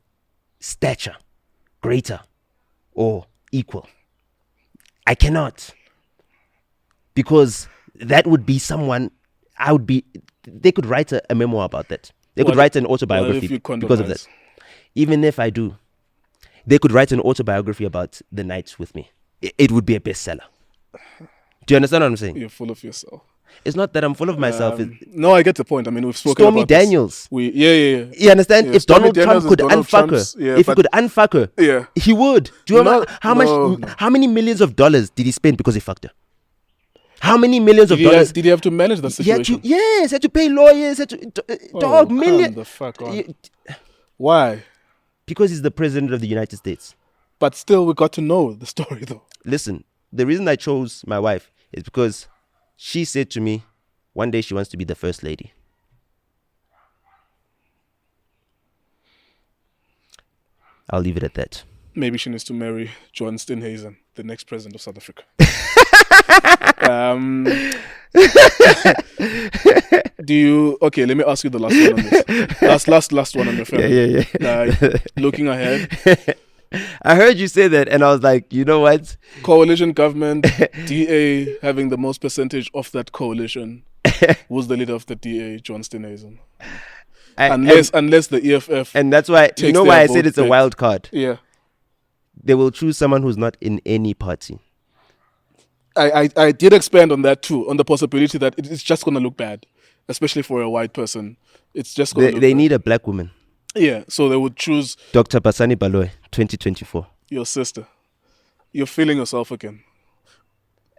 stature, greater or equal. I cannot. Because that would be someone, they could write a memoir about that. They could write an autobiography because of that. Even if I do, they could write an autobiography about the nights with me. It would be a bestseller. Do you understand what I'm saying? You're full of yourself. It's not that I'm full of myself. No, I get the point. I mean, we've spoken Stormy about Daniels. This. Yeah. You understand? Yeah, if Stormy Donald Trump could unfuck her, if he could unfuck her, yeah, he would. Do you know how many millions of dollars did he spend because he fucked her? How many millions of dollars? Did he have to manage the situation? He had to pay lawyers. Million. The fuck on. Why? Because he's the president of the United States. But still, we got to know the story, though. Listen, the reason I chose my wife is because she said to me, one day she wants to be the first lady. I'll leave it at that. Maybe she needs to marry John Steenhuisen, the next president of South Africa. Okay, let me ask you the last one on this. Last one on your family. Yeah. Looking ahead. I heard you say that, and I was like, you know what? Coalition government, DA having the most percentage of that coalition. Who's the leader of the DA? John Steenhuisen. Unless the EFF. And that's why, you know why I said it's a wild card? Yeah. They will choose someone who's not in any party. I did expand on that too, on the possibility that it's just going to look bad, especially for a white person. It's just going to look They bad. need a black woman. Yeah, so they would choose Dr. Basani Baloyi, 2024. Your sister. You're feeling yourself again.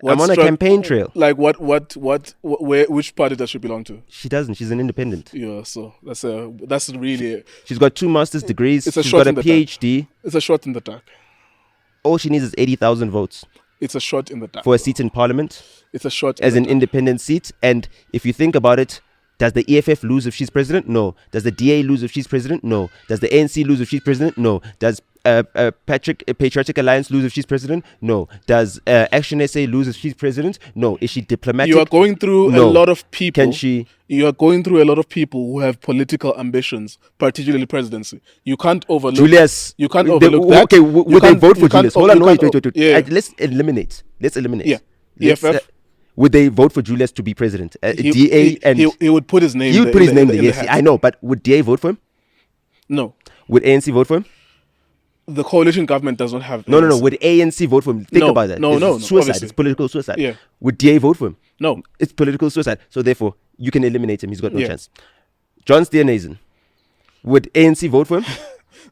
I'm on a campaign trail. Like which party does she belong to? She doesn't. She's an independent. Yeah, so that's really. She's got 2 master's degrees. She's got a PhD. It's a shot in the dark. All she needs is 80,000 votes. It's a shot in the dark. For a seat in parliament. It's a shot as an independent seat. And if you think about it, does the EFF lose if she's president? No. Does the DA lose if she's president? No. Does the ANC lose if she's president? No. Does Patriotic Alliance lose if she's president? No. Does Action SA lose if she's president? No. Is she diplomatic? You are going through No. a lot of people. Can she? You are going through a lot of people who have political ambitions, particularly presidency. You can't overlook. Julius. You can't overlook that. Okay, would they vote for Julius? Hold on, wait. Yeah. Let's eliminate. Yeah. EFF. Would they vote for Julius to be president? He would put his name. He would put his name there. Yes, I know. But would DA vote for him? No. Would ANC vote for him? The coalition government does not have. No. Would ANC vote for him? Think about that. No. Suicide. Obviously. It's political suicide. Yeah. Would DA vote for him? No. It's political suicide. So therefore, you can eliminate him. He's got no Yeah. chance. John Steenhuisen. Would ANC vote for him?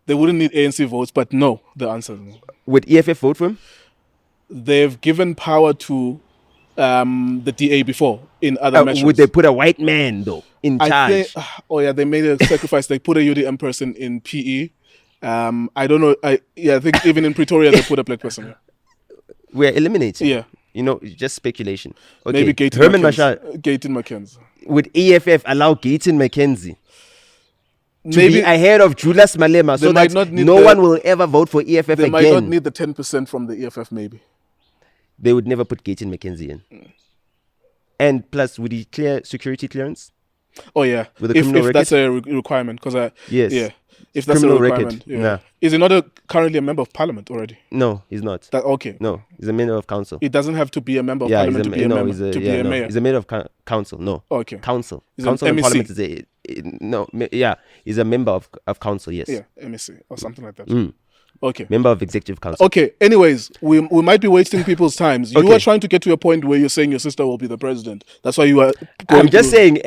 They wouldn't need ANC votes, but no. The answer is no. Would EFF vote for him? They've given power to the DA before in other measures. Would they put a white man though in charge? They made a sacrifice. They put a UDM person in PE. I don't know. I think even in Pretoria they put a black person. Yeah. We're eliminating. Yeah. Just speculation. Okay. Maybe Gayton McKenzie. Would EFF allow Gayton McKenzie to Maybe be ahead of Julius Malema so that no one will ever vote for EFF they again? might not need the 10% from the EFF. Maybe they would never put Gayton McKenzie in. And plus, would he clear security clearance? Oh yeah, With a criminal record? That's a requirement, because yes, yeah, if that's criminal a requirement, record. yeah. Nah. Is he not currently a member of parliament already? No, he's not. Okay, No, he's a member of council. It doesn't have to be a member of parliament to be a member to be a mayor. He's a member of council. No, Okay, council. He's Council an and MEC. parliament is he's a member of council. Yes, yeah, MSc or something like that. Okay. Member of executive council. Okay. Anyways, we might be wasting people's times. You Okay. are trying to get to a point where you're saying your sister will be the president. That's why you are. I'm just saying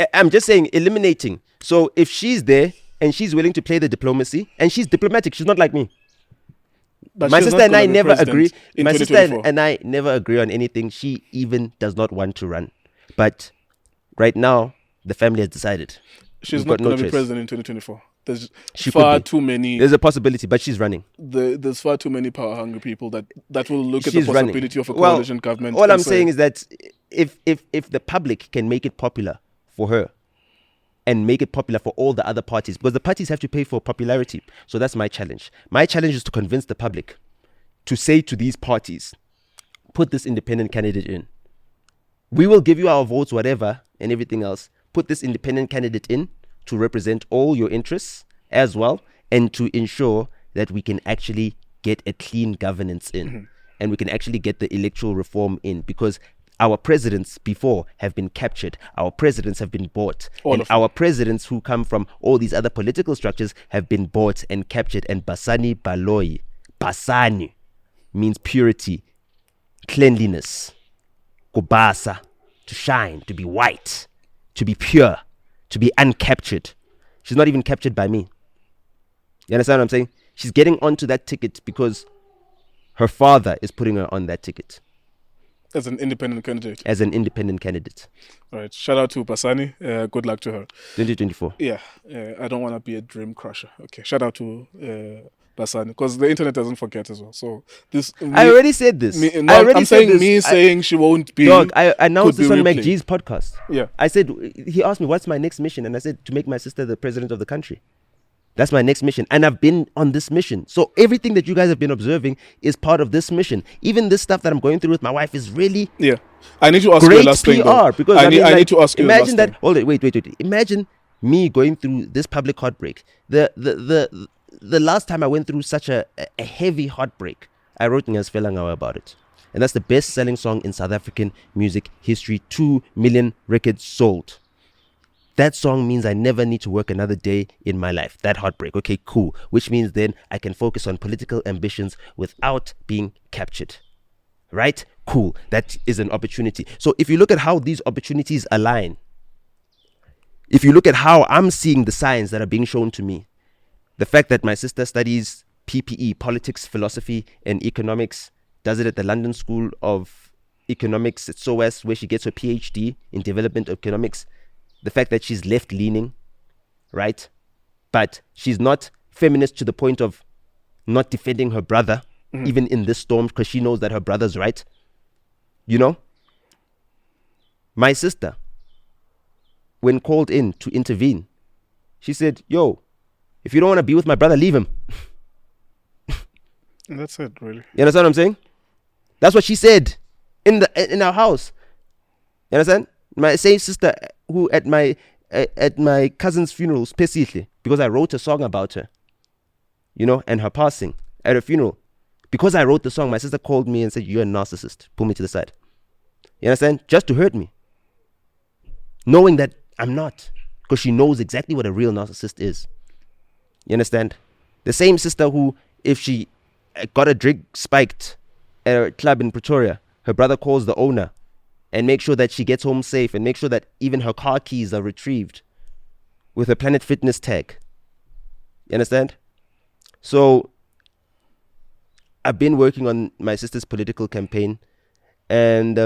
eliminating. So if she's there and she's willing to play the diplomacy and she's diplomatic, she's not like me. But My she's sister not and I gonna be never president agree. in My sister 2024. and I never agree on anything. She even does not want to run. But right now, the family has decided. She's We've not got no going to be choice. president in 2024. There's She far could be. too many. There's a possibility, but she's running. There's far too many power hungry people that will look at She's the running. possibility of a Well, coalition government. All and I'm say, saying is that if the public can make it popular for her and make it popular for all the other parties, because the parties have to pay for popularity. So that's my challenge. My challenge is to convince the public to say to these parties, put this independent candidate in. We will give you our votes, whatever, and everything else. Put this independent candidate in to represent all your interests as well, and to ensure that we can actually get a clean governance in, and we can actually get the electoral reform in, because our presidents before have been captured. Our presidents have been bought. All And of them. our presidents who come from all these other political structures have been bought and captured. And Basani Baloyi, Basani means purity, cleanliness, kubasa, to shine, to be white, to be pure, to be uncaptured. She's not even captured by me. You understand what I'm saying? She's getting onto that ticket because her father is putting her on that ticket as an independent candidate. as an independent candidate. All right. Shout out to Basani. Good luck to her. 2024. Yeah. I don't want to be a dream crusher. Okay. Shout out to Basani, because the internet doesn't forget as well. So this. I already said this. I'm saying she won't be. Dog, I announced could this be on replayed. McGee's podcast. Yeah. I said, he asked me, what's my next mission? And I said, to make my sister the president of the country. That's my next mission. And I've been on this mission. So everything that you guys have been observing is part of this mission. Even this stuff that I'm going through with my wife is really Yeah. I need to ask you great a last thing. PR. Because I need to ask you. Imagine the last that. Hold it. Wait. Imagine me going through this public heartbreak. The last time I went through such a heavy heartbreak, I wrote Ngas Felangawa about it. And that's the best-selling song in South African music history. 2 million records sold. That song means I never need to work another day in my life. That heartbreak. Okay, cool. Which means then I can focus on political ambitions without being captured. Right? Cool. That is an opportunity. So if you look at how these opportunities align, if you look at how I'm seeing the signs that are being shown to me, the fact that my sister studies PPE, politics, philosophy, and economics, does it at the London School of Economics at SOAS, where she gets her PhD in development economics. The fact that she's left-leaning, right? But she's not feminist to the point of not defending her brother, even in this storm, because she knows that her brother's right. You know? My sister, when called in to intervene, she said, yo, if you don't want to be with my brother, leave him. And that's it, really. You understand what I'm saying? That's what she said in our house. You understand? My same sister who at my cousin's funeral, specifically, because I wrote a song about her, you know, and her passing at her funeral. Because I wrote the song, my sister called me and said, "You're a narcissist." Pull me to the side. You understand? Just to hurt me. Knowing that I'm not. Because she knows exactly what a real narcissist is. You understand? The same sister who, if she got a drink spiked at a club in Pretoria, her brother calls the owner and make sure that she gets home safe and make sure that even her car keys are retrieved with a Planet Fitness tag. You understand? So I've been working on my sister's political campaign, and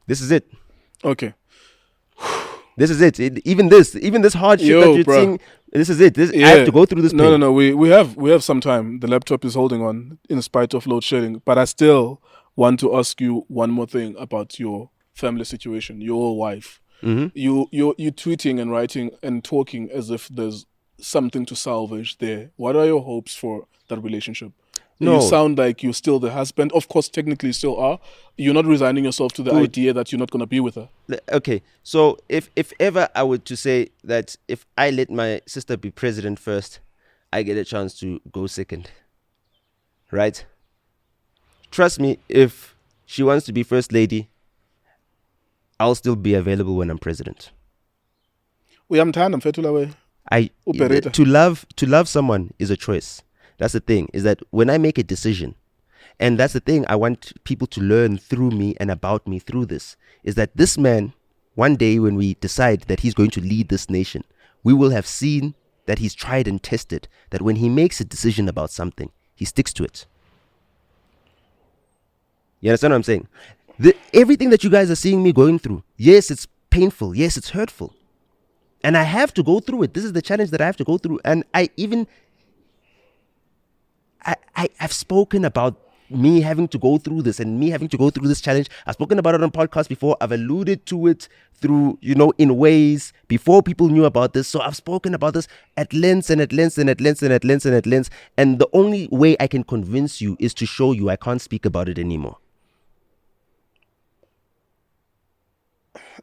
this is it. Okay. This is it. Even this hardship that you're seeing, this is it. I have to go through this pain. No. We have some time. The laptop is holding on in spite of load shedding. But I still want to ask you one more thing about your family situation, your wife. Mm-hmm. You're tweeting and writing and talking as if there's something to salvage there. What are your hopes for that relationship? No. You sound like you're still the husband. Of course, technically you still are. You're not resigning yourself to the idea that you're not going to be with her. Okay, so if ever I were to say that if I let my sister be president first, I get a chance to go second. Right? Trust me, if she wants to be first lady, I'll still be available when I'm president. Berita. To love someone is a choice. That's the thing, is that when I make a decision, and that's the thing I want people to learn through me and about me through this, is that this man, one day when we decide that he's going to lead this nation, we will have seen that he's tried and tested, that when he makes a decision about something, he sticks to it. You understand what I'm saying? Everything that you guys are seeing me going through, yes, it's painful, yes, it's hurtful. And I have to go through it. This is the challenge that I have to go through. And I've spoken about me having to go through this and me having to go through this challenge. I've spoken about it on podcasts before. I've alluded to it through, in ways before people knew about this. So I've spoken about this at length and at length and at length and at length and at length. And the only way I can convince you is to show you I can't speak about it anymore.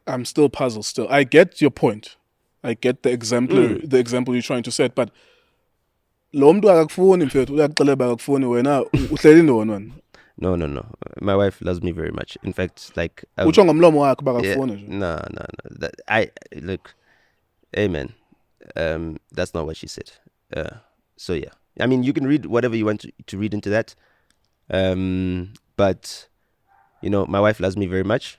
I'm still puzzled still. I get your point. I get the example you're trying to set, but lo muntu akakufuni mfethu uyakuxeleba akakufuni wena uhleli ndoni. No. My wife loves me very much. In fact, like utsho ngomlomo wakhe bakakufuni nje. No. Look, hey man, that's not what she said. So yeah, I mean, you can read whatever you want to read into that. But my wife loves me very much.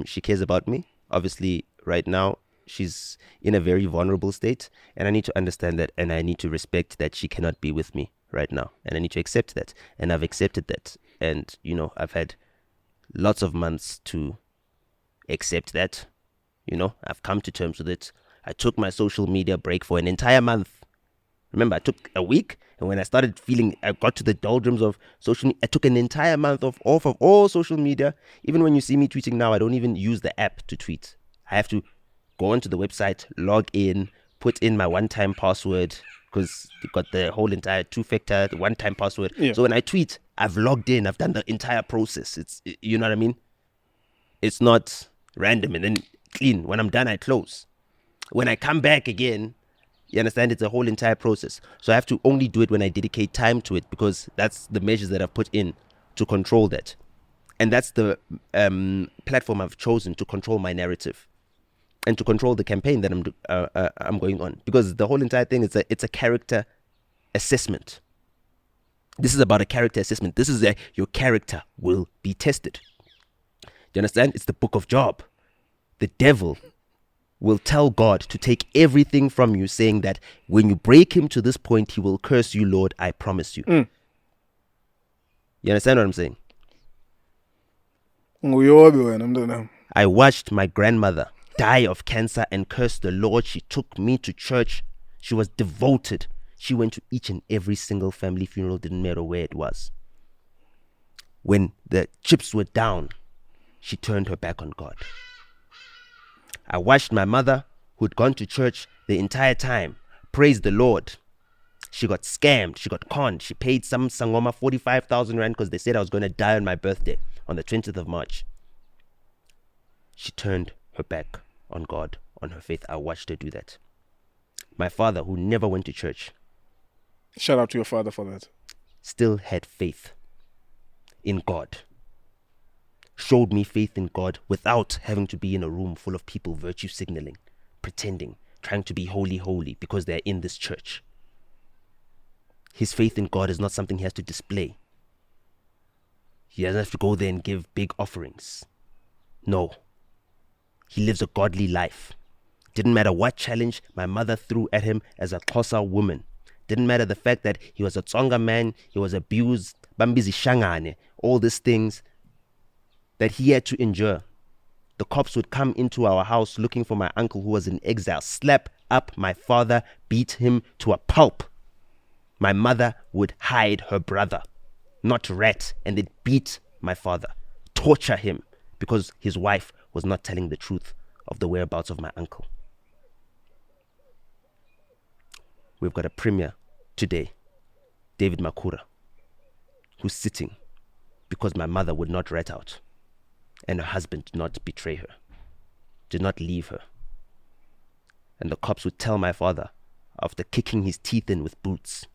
She cares about me. Obviously, right now she's in a very vulnerable state, and I need to understand that, and I need to respect that she cannot be with me right now, and I need to accept that, and I've accepted that, and I've had lots of months to accept that. I've come to terms with it. I took my social media break for an entire month. Remember, I took a week, and when I started feeling, I got to the doldrums of social media, I took an entire month off of all social media. Even when you see me tweeting now, I don't even use the app to tweet. I have to go onto the website, log in, put in my one-time password, because you got the whole entire two-factor one-time password. Yeah. So when I tweet, I've logged in, I've done the entire process. It's, you know what I mean? It's not random and then clean. When I'm done, I close. When I come back again, you understand, it's a whole entire process. So I have to only do it when I dedicate time to it, because that's the measures that I've put in to control that. And that's the platform I've chosen to control my narrative and to control the campaign that I'm going on. Because the whole entire thing, it's a character assessment. This is about a character assessment. This is your character will be tested. Do you understand? It's the book of Job. The devil will tell God to take everything from you, saying that when you break him to this point, he will curse you, Lord, I promise you. You understand what I'm saying? I watched my grandmother die of cancer and curse the Lord. She took me to church. She was devoted. She went to each and every single family funeral, didn't matter where it was. When the chips were down, she turned her back on God. I watched my mother, who'd gone to church the entire time, praise the Lord, She got scammed. She got conned. She paid some sangoma 45,000 rand because they said I was going to die on my birthday on the 20th of March. She turned her back on God, on her faith. I watched her do that. My father, who never went to church, Shout out to your father for that. still had faith in God. Showed me faith in God without having to be in a room full of people virtue signaling, pretending, trying to be holy because they're in this church. His faith in God is not something he has to display. He doesn't have to go there and give big offerings. No. He lives a godly life. Didn't matter what challenge my mother threw at him as a Xhosa woman. Didn't matter the fact that he was a Tsonga man, he was abused, bambizi shangane, all these things that he had to endure. The cops would come into our house looking for my uncle who was in exile, slap up my father, beat him to a pulp. My mother would hide her brother, not rat, and they'd beat my father, torture him because his wife was not telling the truth of the whereabouts of my uncle. We've got a premier today, David Makura, who's sitting because my mother would not rat out and her husband did not betray her, did not leave her. And the cops would tell my father, after kicking his teeth in with boots,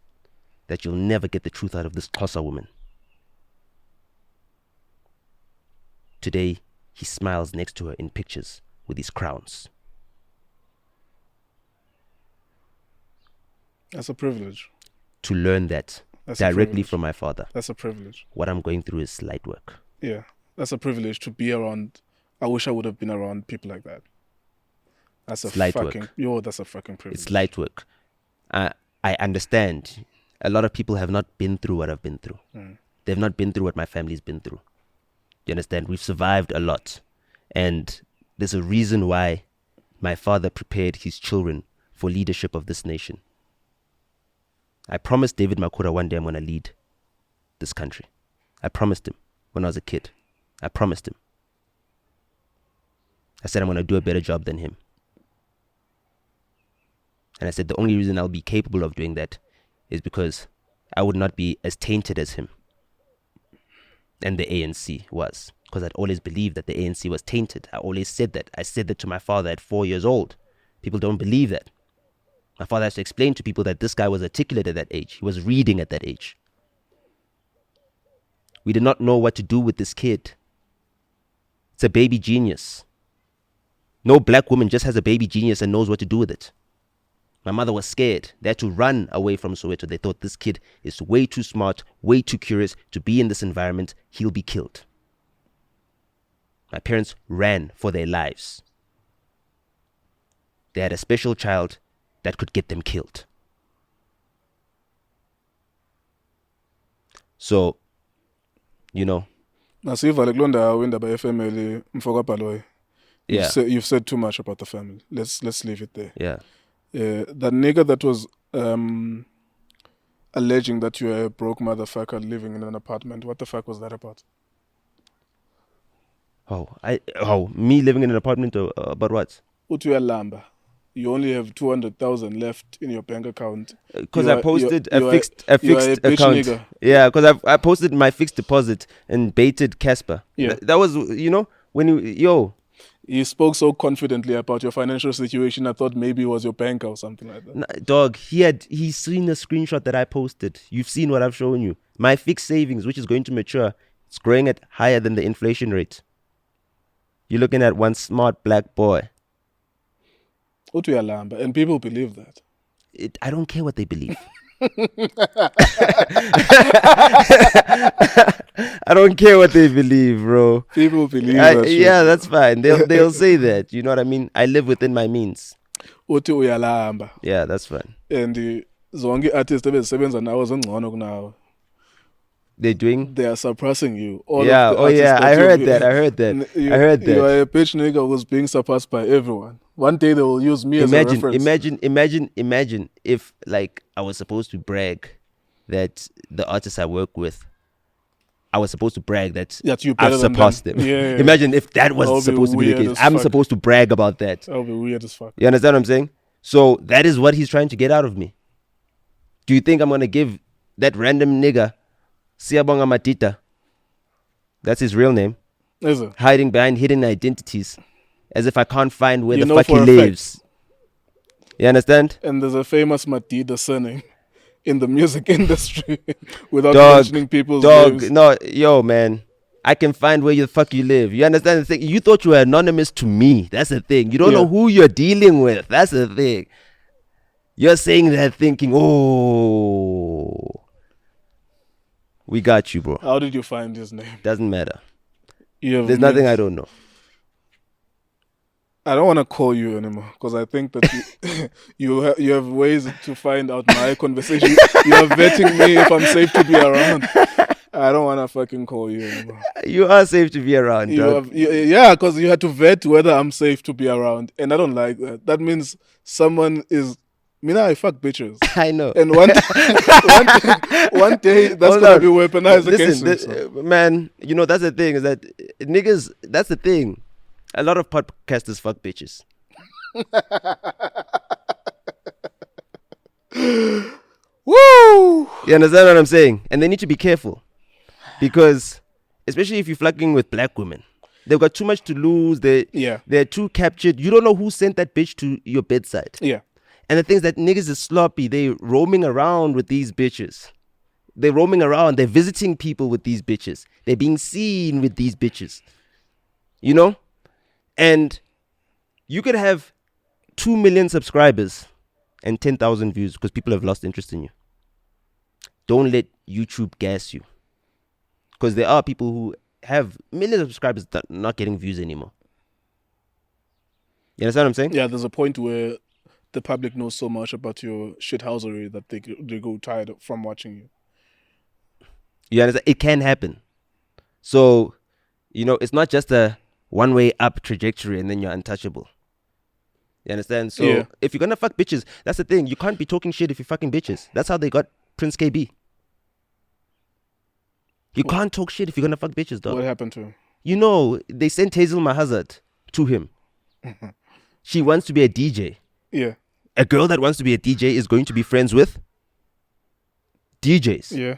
that you'll never get the truth out of this Xhosa woman. Today, he smiles next to her in pictures with his crowns. That's a privilege. To learn that That's a directly privilege. from my father. That's a privilege. What I'm going through is light work. Yeah, that's a privilege to be around. I wish I would have been around people like that. That's It's a light fucking, work. that's a fucking privilege. It's light work. I understand. A lot of people have not been through what I've been through. They've not been through what my family's been through. You understand? We've survived a lot. And there's a reason why my father prepared his children for leadership of this nation. I promised David Makura one day I'm going to lead this country. I promised him when I was a kid. I promised him. I said I'm going to do a better job than him. And I said the only reason I'll be capable of doing that is because I would not be as tainted as him. And the ANC was. Because I'd always believed that the ANC was tainted. I always said that. I said that to my father at 4 years old. People don't believe that. My father has to explain to people that this guy was articulate at that age. He was reading at that age. We did not know what to do with this kid. It's a baby genius. No black woman just has a baby genius and knows what to do with it. My mother was scared. They had to run away from Soweto. They thought this kid is way too smart, way too curious to be in this environment. He'll be killed. My parents ran for their lives. They had a special child that could get them killed. So, you know. Nasiva lekulonda indaba yefamily mfoka Baloyi. Yeah. You've said too much about the family. Let's leave it there. Yeah. The nigga that was alleging that you were a broke motherfucker living in an apartment. What the fuck was that about? Me living in an apartment about what? Utu lamba. You only have 200,000 left in your bank account. Because I posted a you are fixed a bitch account. nigga. Yeah, because I posted my fixed deposit and baited Casper. Yeah. That was, when You spoke so confidently about your financial situation. I thought maybe it was your banker or something like that. Dog, he's seen a screenshot that I posted. You've seen what I've shown you. My fixed savings, which is going to mature, it's growing at higher than the inflation rate. You're looking at one smart black boy. Utu lamba. And people believe that. I don't care what they believe. I don't care what they believe, bro. People believe that. Yeah, that's fine. They'll say that. You know what I mean? I live within my means. Utu uyalamba. Yeah, that's fine. And zonke artists ebezisebenza nawe zongcono kunawe. They are surpassing you. I heard that. You are a bitch nigga who's being surpassed by everyone. One day they will use me as a reference. Imagine if I was supposed to brag that the artists I work with, I was supposed to brag that I've surpassed them. Yeah. Imagine if that was supposed to be the case. I'm supposed to brag about that. That would be weird as fuck. You understand what I'm saying? So that is what he's trying to get out of me. Do you think I'm gonna give that random nigga Siyabonga Matita, that's his real name, Is it? hiding behind hidden identities, as if I can't find where You the know fuck he for a fact. lives? You understand? And there's a famous Matida surname in the music industry without Dog, mentioning people's dog, names. no, yo, man. I can find where the fuck you live. You understand the thing? You thought you were anonymous to me. That's the thing. You don't Yeah. know who you're dealing with. That's the thing. You're saying that thinking, oh, we got you, bro. How did you find his name? Doesn't matter. You have There's nothing I made- don't know. I don't want to call you anymore because I think that you have ways to find out my conversation. You are vetting me if I'm safe to be around. I don't want to fucking call you anymore. You are safe to be around, dog. Yeah, because you had to vet whether I'm safe to be around, and I don't like that. That means someone is. I fuck bitches, I know. and one day that's Hold gonna on. be weaponized against me. Listen, man, you know, that's the thing, is that niggas, that's the thing. A lot of podcasters fuck bitches. Woo! You understand what I'm saying? And they need to be careful. Because, especially if you're flirting with black women, they've got too much to lose. They're too captured. You don't know who sent that bitch to your bedside. Yeah. And the things that niggas is sloppy. They roaming around with these bitches. They're roaming around. They're visiting people with these bitches. They're being seen with these bitches. You know? And you could have 2 million subscribers and 10,000 views because people have lost interest in you. Don't let YouTube gas you. Because there are people who have millions of subscribers that are not getting views anymore. You understand what I'm saying? Yeah, there's a point where the public knows so much about your shithousery that they go tired from watching you. You understand? It can happen. So, you know, it's not just a one-way up trajectory and then you're untouchable. You understand? So, Yeah. if you're going to fuck bitches, that's the thing. You can't be talking shit if you're fucking bitches. That's how they got Prince KB. You can't talk shit if you're going to fuck bitches, dog. What happened to him? You know, they sent Hazel Mahazard to him. She wants to be a DJ. Yeah. A girl that wants to be a DJ is going to be friends with DJs. Yeah.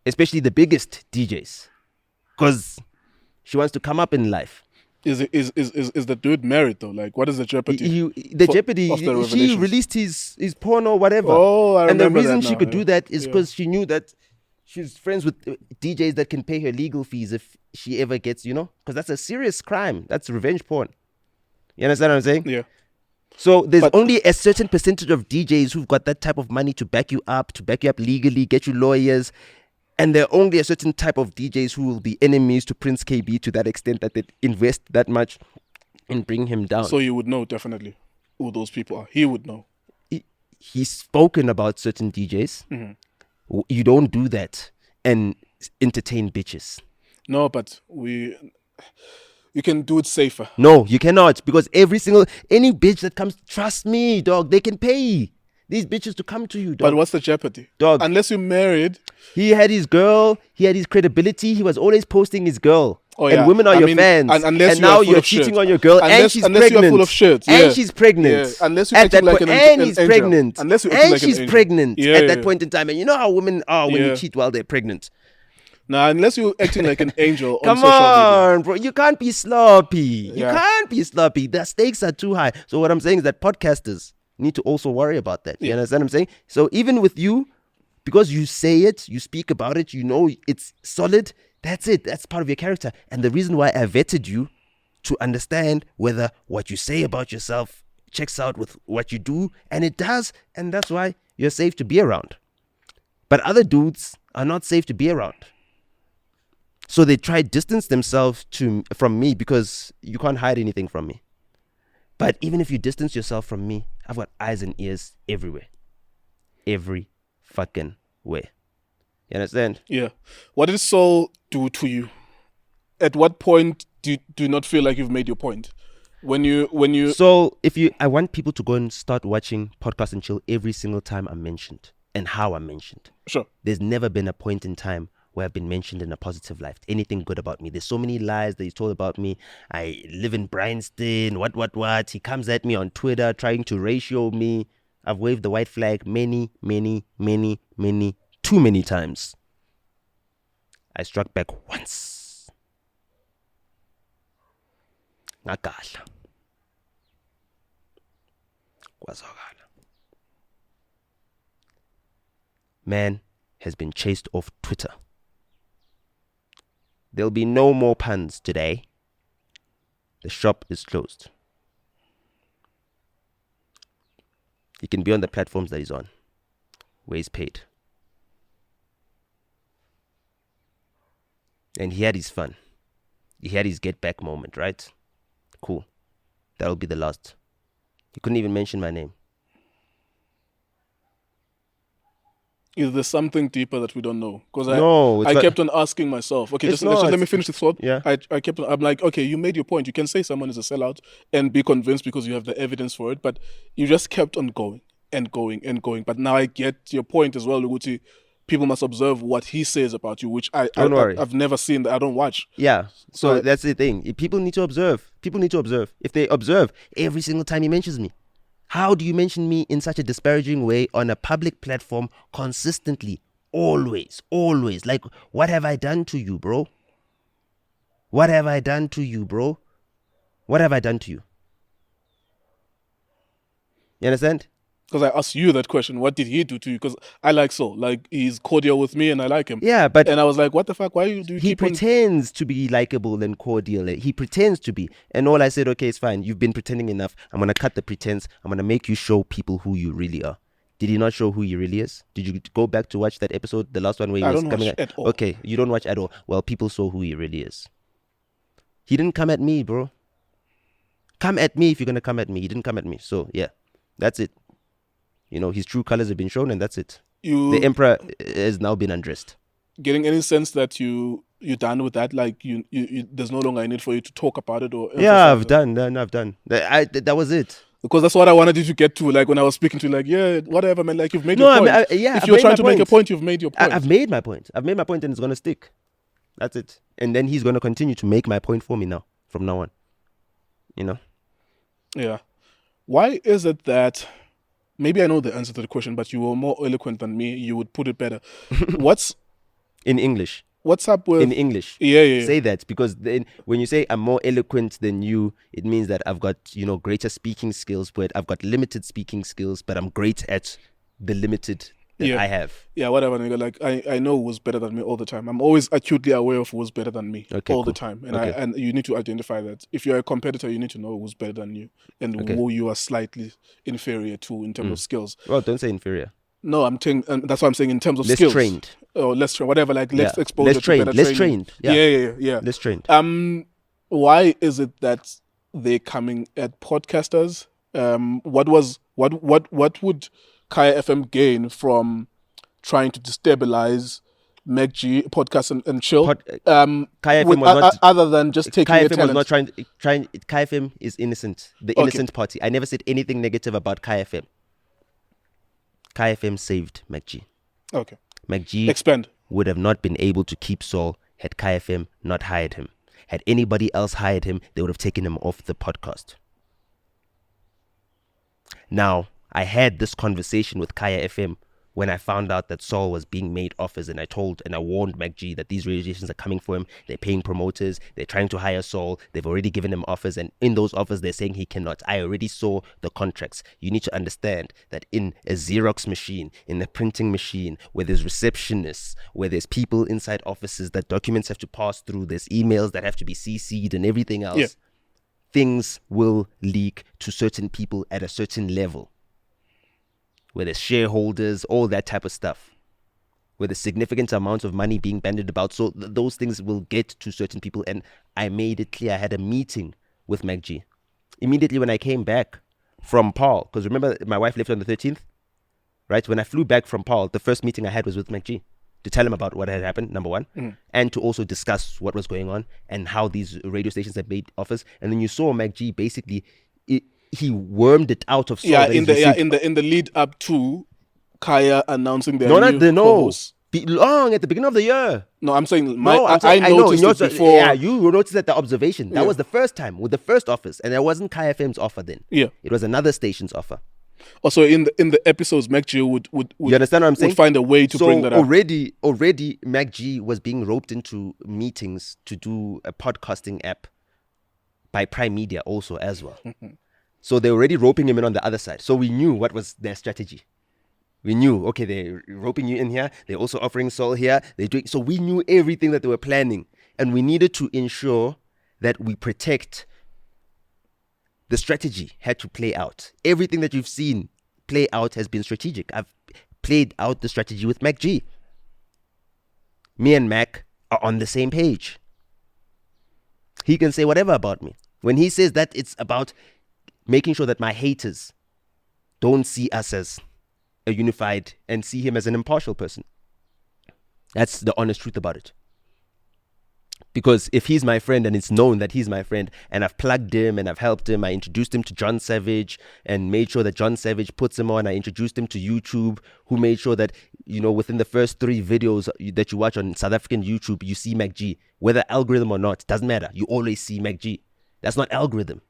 Especially the biggest DJs. Because she wants to come up in life. Is the dude married though? Like, what is the jeopardy? Jeopardy, of the she revelations? released his porn or whatever. Oh, I and the remember reason that she now, could yeah. do that is Yeah. because she knew that she's friends with DJs that can pay her legal fees if she ever gets, you know? Because that's a serious crime. That's revenge porn. You understand what I'm saying? Yeah. So there's But- only a certain percentage of DJs who've got that type of money to back you up legally, get you lawyers. And there are only a certain type of DJs who will be enemies to Prince KB to that extent that they invest that much and bring him down. So you would know definitely who those people are. He would know. He's spoken about certain DJs. Mm-hmm. You don't do that and entertain bitches. No, but you can do it safer. No, you cannot, because any bitch that comes, trust me, dog, they can pay these bitches to come to you, dog. But what's the jeopardy? Dog. Unless you're married. He had his girl, he had his credibility, he was always posting his girl. Oh, and yeah. women are I your mean, fans. unless And you are now full you're of cheating shit. on your girl and Unless she's you pregnant. are full of shit. And Yeah. she's pregnant. Yeah. Unless you're at acting that like point, an and an he's angel. pregnant. Unless you're acting And like an she's angel. pregnant Yeah, at that yeah. point in time. And you know how women are when you Yeah. cheat while they're pregnant. Nah, unless you're acting like an angel on Come social media. on, bro. You can't be sloppy. You Yeah. can't be sloppy. The stakes are too high. So what I'm saying is that podcasters need to also worry about that. You Yeah. understand what I'm saying? So even with you, because you say it, you speak about it, you know it's solid, that's it. That's part of your character. And the reason why I vetted you to understand whether what you say about yourself checks out with what you do, and it does, and that's why you're safe to be around. But other dudes are not safe to be around. So they try to distance themselves from me because you can't hide anything from me. But even if you distance yourself from me, I've got eyes and ears everywhere. Every fucking way. You understand? Yeah. What did Saul do to you? At what point do you not feel like you've made your point? When you So I want people to go and start watching Podcast and Chill every single time I'm mentioned and how I'm mentioned. Sure. There's never been a point in time where I've been mentioned in a positive light. Anything good about me. There's so many lies that he's told about me. I live in Bryanston, what. He comes at me on Twitter trying to ratio me. I've waved the white flag many, too many times. I struck back once. Ngagahla. Kwazwakala. Man has been chased off Twitter. There'll be no more puns today. The shop is closed. He can be on the platforms that he's on, where he's paid. And he had his fun. He had his get back moment, right? Cool. That'll be the last. He couldn't even mention my name. Is there something deeper that we don't know? Because I kept on asking myself. Okay, just let me finish this thought. Yeah. I'm like, okay, you made your point. You can say someone is a sellout and be convinced because you have the evidence for it, but you just kept on going and going and going. But now I get your point as well, Luguti. People must observe what he says about you, which I've never seen, that I don't watch. Yeah, so that's the thing. People need to observe. If they observe every single time he mentions me. How do you mention me in such a disparaging way on a public platform consistently? Always. Like, what have I done to you, bro? What have I done to you? You understand? Because I asked you that question. What did he do to you? Because I like Saul. Like, he's cordial with me and I like him. Yeah, but... And I was like, what the fuck? Why do you He keep pretends to be likable and cordial. He pretends to be. And all I said, okay, it's fine. You've been pretending enough. I'm going to cut the pretense. I'm going to make you show people who you really are. Did he not show who he really is? Did you go back to watch that episode, the last one where he was coming at all. Okay, you don't watch at all. Well, people saw who he really is. He didn't come at me, bro. Come at me if you're going to come at me. He didn't come at me. So, yeah, that's it. You know, his true colors have been shown and that's it. The emperor has now been undressed. Getting any sense that you're done with that? Like, you there's no longer a need for you to talk about it? Yeah, I've done. That was it. Because that's what I wanted you to get to. Like, when I was speaking to you, like, yeah, whatever, man. Like, you've made your point. If you're trying to make a point, you've made your point. I've made my point. And it's going to stick. That's it. And then he's going to continue to make my point for me now, from now on. You know? Yeah. Why is it that... Maybe I know the answer to the question, but you were more eloquent than me. You would put it better. What's... In English. What's up with... In English. Yeah. Say that, because then when you say I'm more eloquent than you, it means that I've got, greater speaking skills, but I've got limited speaking skills, but I'm great at the limited that I have. Yeah, whatever, nigga. Like, I know who's better than me all the time. I'm always acutely aware of who's better than me the time. And and you need to identify that. If you're a competitor, you need to know who's better than you and who you are slightly inferior to in terms of skills. Well, don't say inferior. No, I'm saying, that's what I'm saying in terms of skills. Trained. Or less trained, whatever, like less exposure less trained. to better less training. trained. Yeah. Less trained. Why is it that they're coming at podcasters? What would Kaya FM gain from trying to destabilize MacG podcast and chill? Kaya FM was not, other than just taking Kaya their FM was talent. not trying. Kaya FM is innocent. The innocent party. I never said anything negative about Kaya FM. Kaya FM saved MacG. Okay. MacG Expand. would have not been able to keep Saul had Kaya FM not hired him. Had anybody else hired him, they would have taken him off the podcast. Now, I had this conversation with Kaya FM when I found out that Saul was being made offers, and I warned MacG that these radio stations are coming for him. They're paying promoters. They're trying to hire Saul. They've already given him offers, and in those offers, they're saying he cannot. I already saw the contracts. You need to understand that in a Xerox machine, in a printing machine, where there's receptionists, where there's people inside offices that documents have to pass through, there's emails that have to be CC'd and everything else, things will leak to certain people at a certain level. Where there's shareholders, all that type of stuff. Where there's significant amounts of money being bandied about. So those things will get to certain people. And I made it clear. I had a meeting with MacG. Immediately when I came back from Paul, because remember my wife left on the 13th? Right? When I flew back from Paul, the first meeting I had was with MacG. To tell him about what had happened, number one. And to also discuss what was going on and how these radio stations had made offers. And then you saw MacG basically... He wormed it out of Saul. In the lead up to Kaya announcing their new co-host. Long at the beginning of the year. No, I'm saying I noticed it before. Yeah, you noticed that the observation. That was the first time with the first offers, and it wasn't Kaya FM's offer then. Yeah, it was another station's offer. Also, in the episodes, Mac G would You understand what I'm saying? would find a way to so bring that up. already Mac G was being roped into meetings to do a podcasting app by Prime Media also as well. So they're already roping him in on the other side. So we knew what was their strategy. We knew, okay, they're roping you in here. They're also offering Sol here. So we knew everything that they were planning. And we needed to ensure that we protect. The strategy had to play out. Everything that you've seen play out has been strategic. I've played out the strategy with Mac G. Me and Mac are on the same page. He can say whatever about me. When he says that, it's about making sure that my haters don't see us as a unified and see him as an impartial person. That's the honest truth about it. Because if he's my friend and it's known that he's my friend and I've plugged him and I've helped him, I introduced him to John Savage and made sure that John Savage puts him on. I introduced him to YouTube, who made sure that, within the first 3 videos that you watch on South African YouTube, you see Mac G. Whether algorithm or not, doesn't matter. You always see Mac G. That's not algorithm.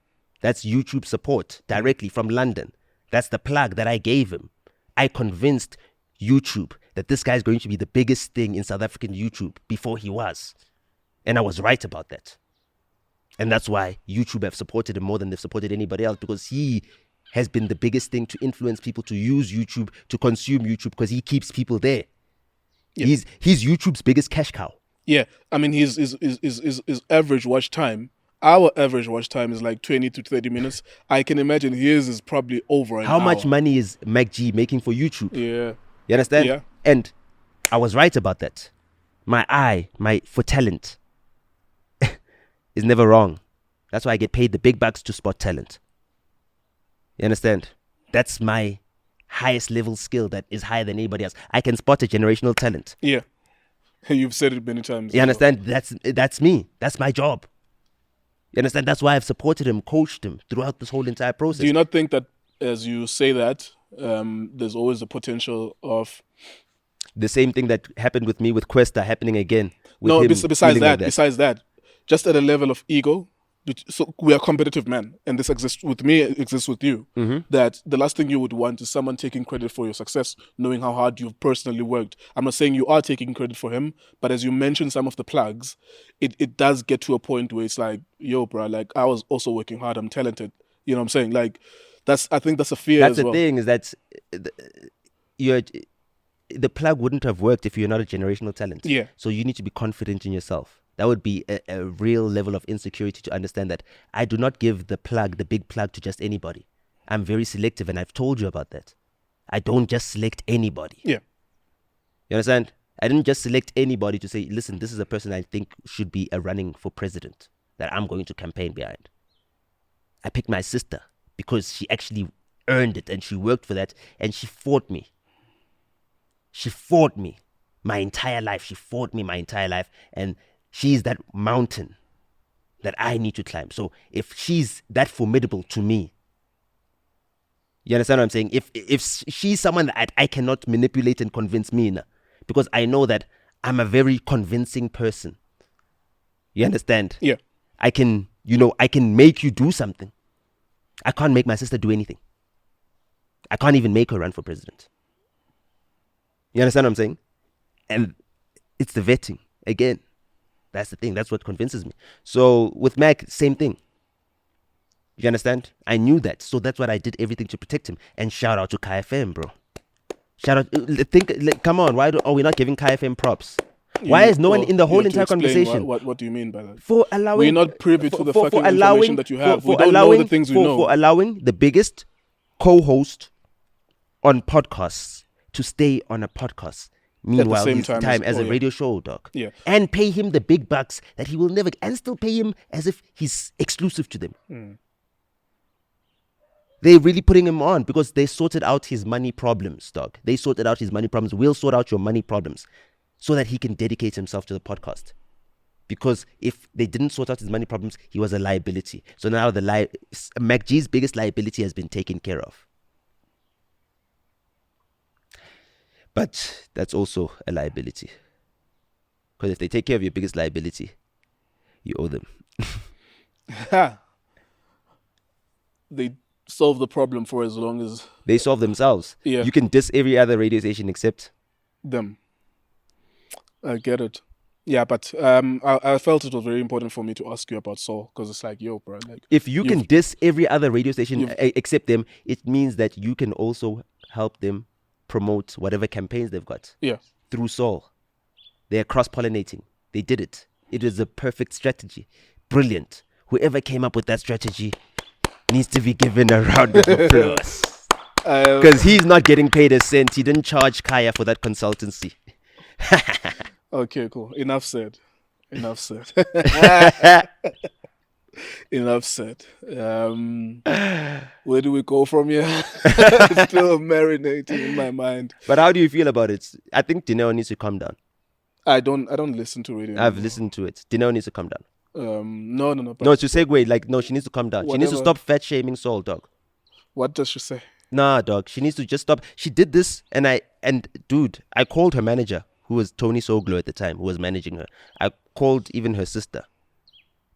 That's YouTube support directly from London. That's the plug that I gave him. I convinced YouTube that this guy's going to be the biggest thing in South African YouTube before he was. And I was right about that. And that's why YouTube have supported him more than they've supported anybody else, because he has been the biggest thing to influence people to use YouTube, to consume YouTube, because he keeps people there. Yeah. He's YouTube's biggest cash cow. Yeah. I mean, his average watch time, our average watch time is like 20 to 30 minutes. I can imagine his is probably over an hour. How much money is Mac G making for YouTube? Yeah. You understand? Yeah. And I was right about that. My eye, for talent is never wrong. That's why I get paid the big bucks to spot talent. You understand? That's my highest level skill that is higher than anybody else. I can spot a generational talent. Yeah. You've said it many times. You understand? That's me. That's my job. You understand? That's why I've supported him, coached him throughout this whole entire process. Do you not think that as you say that, there's always the potential of the same thing that happened with me with Questa happening again? No, besides that, just at a level of ego, so we are competitive men, and this exists with me, it exists with you, that the last thing you would want is someone taking credit for your success, knowing how hard you've personally worked. I'm not saying you are taking credit for him, but as you mentioned some of the plugs, it does get to a point where it's like, yo, bro, like I was also working hard, I'm talented. You know what I'm saying? Like, I think that's a fear that's as well. That's the thing, is that the plug wouldn't have worked if you're not a generational talent. Yeah. So you need to be confident in yourself. That would be a real level of insecurity to understand that I do not give the big plug to just anybody. I'm very selective, and I've told you about that. I don't just select anybody. Yeah. You understand? I didn't just select anybody to say, listen, this is a person I think should be running for president, that I'm going to campaign behind. I picked my sister because she actually earned it and she worked for that, and she fought me. She fought me my entire life. And she's that mountain that I need to climb. So if she's that formidable to me, you understand what I'm saying? If she's someone that I cannot manipulate and convince me, because I know that I'm a very convincing person. You understand? Yeah. I can make you do something. I can't make my sister do anything. I can't even make her run for president. You understand what I'm saying? And it's the vetting. Again, that's the thing. That's what convinces me. So with Mac, same thing. You understand? I knew that. So that's what I did, everything to protect him. And shout out to KFM, bro. Shout out. Come on. Why are we not giving KFM props? Why is no one in the whole entire conversation? What do you mean by that? For allowing... We're not privy to the fucking information that you have. We don't know the things we know. For allowing the biggest co-host on podcasts to stay on a podcast. Meanwhile, his time as a radio show, dog. Yeah. And pay him the big bucks that he will never... And still pay him as if he's exclusive to them. They're really putting him on because they sorted out his money problems, dog. They sorted out his money problems. We'll sort out your money problems so that he can dedicate himself to the podcast. Because if they didn't sort out his money problems, he was a liability. So now Mac G's biggest liability has been taken care of. But that's also a liability. Because if they take care of your biggest liability, you owe them. solve the problem for as long as they solve themselves. Yeah. You can diss every other radio station except them. I get it. Yeah, but I felt it was very important for me to ask you about soul because it's like, yo, bro, like if you can diss every other radio station you've- except them, it means that you can also help them promote whatever campaigns they've got yeah. through soul. They're cross-pollinating. They did it. It is a perfect strategy. Brilliant. Whoever came up with that strategy needs to be given a round of applause. Because he's not getting paid a cent. He didn't charge Kaya for that consultancy. Okay, cool. Enough said. Enough said. Enough said. Where do we go from here? It's still marinating in my mind. But how do you feel about it? I think Dineo needs to calm down. I don't listen to radio. I've listened to it. Dineo needs to calm down. No. But No, to segue, like, no, she needs to calm down. She needs to Whatever. stop fat shaming Soul, dog. what does she say? Nah, dog. She needs to just stop. She did this, and dude, I called her manager, who was Tony Soglo at the time, who was managing her. I called even her sister.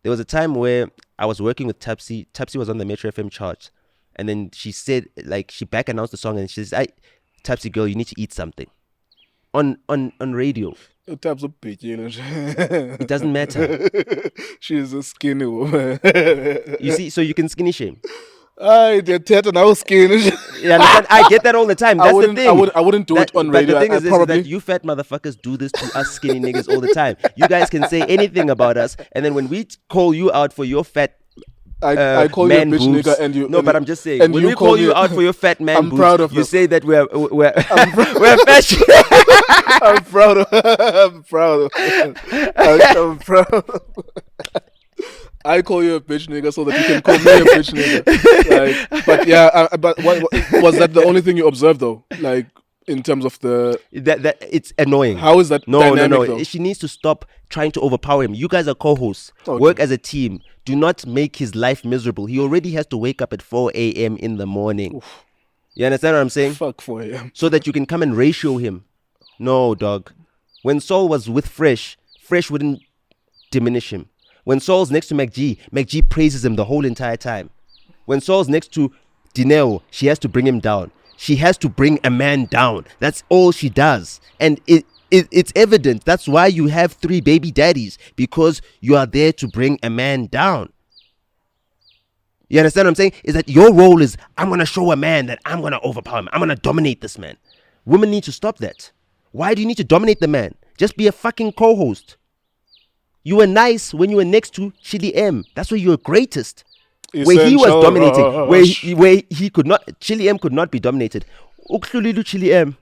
There was a time where I was working with Tapsi. Tapsi was on the Metro FM chart, and then she said, like, she back announced the song, and she says, Tapsi girl, you need to eat something." On radio. It types of bitch, you know. It doesn't matter. She's a skinny woman. You see, so you can skinny shame. They're tet and I was skinny. You understand? I get that all the time. That's the thing. I wouldn't do it on But radio. the thing I is, this, probably is that you fat motherfuckers do this to us skinny niggas all the time. You guys can say anything about us, and then when we call you out for your fat I call you a man bitch boobs, nigga and you. no, and but you- I'm just saying, and when you we call you out for your fat man I'm boobs, proud of you them. say that we're fashion. I'm proud of. I'm proud of. I'm proud. I call you a bitch nigga so that you can call me a bitch nigga. Like, but yeah, but what was that the only thing you observed though? Like in terms of the that it's annoying. how is that No, dynamic though? She needs to stop trying to overpower him. You guys are co-hosts. Okay. Work as a team. Do not make his life miserable. He already has to wake up at 4 a.m. in the morning. You understand what I'm saying? Fuck for him. So that you can come and ratio him. No, dog. When Saul was with Fresh wouldn't diminish him. When Saul's next to MacG praises him the whole entire time. When Saul's next to Dineo, she has to bring him down. She has to bring a man down. That's all she does. And it's evident. That's why you have 3 baby daddies. Because you are there to bring a man down. You understand what I'm saying? Is that your role is, I'm going to show a man that I'm going to overpower him. I'm going to dominate this man. Women need to stop that. Why do you need to dominate the man? Just be a fucking co-host. You were nice when you were next to Chili M. That's where you were greatest. Where he was Essential dominating. rush. Where he could not, Chili M could not be dominated. Uklulile Chili M.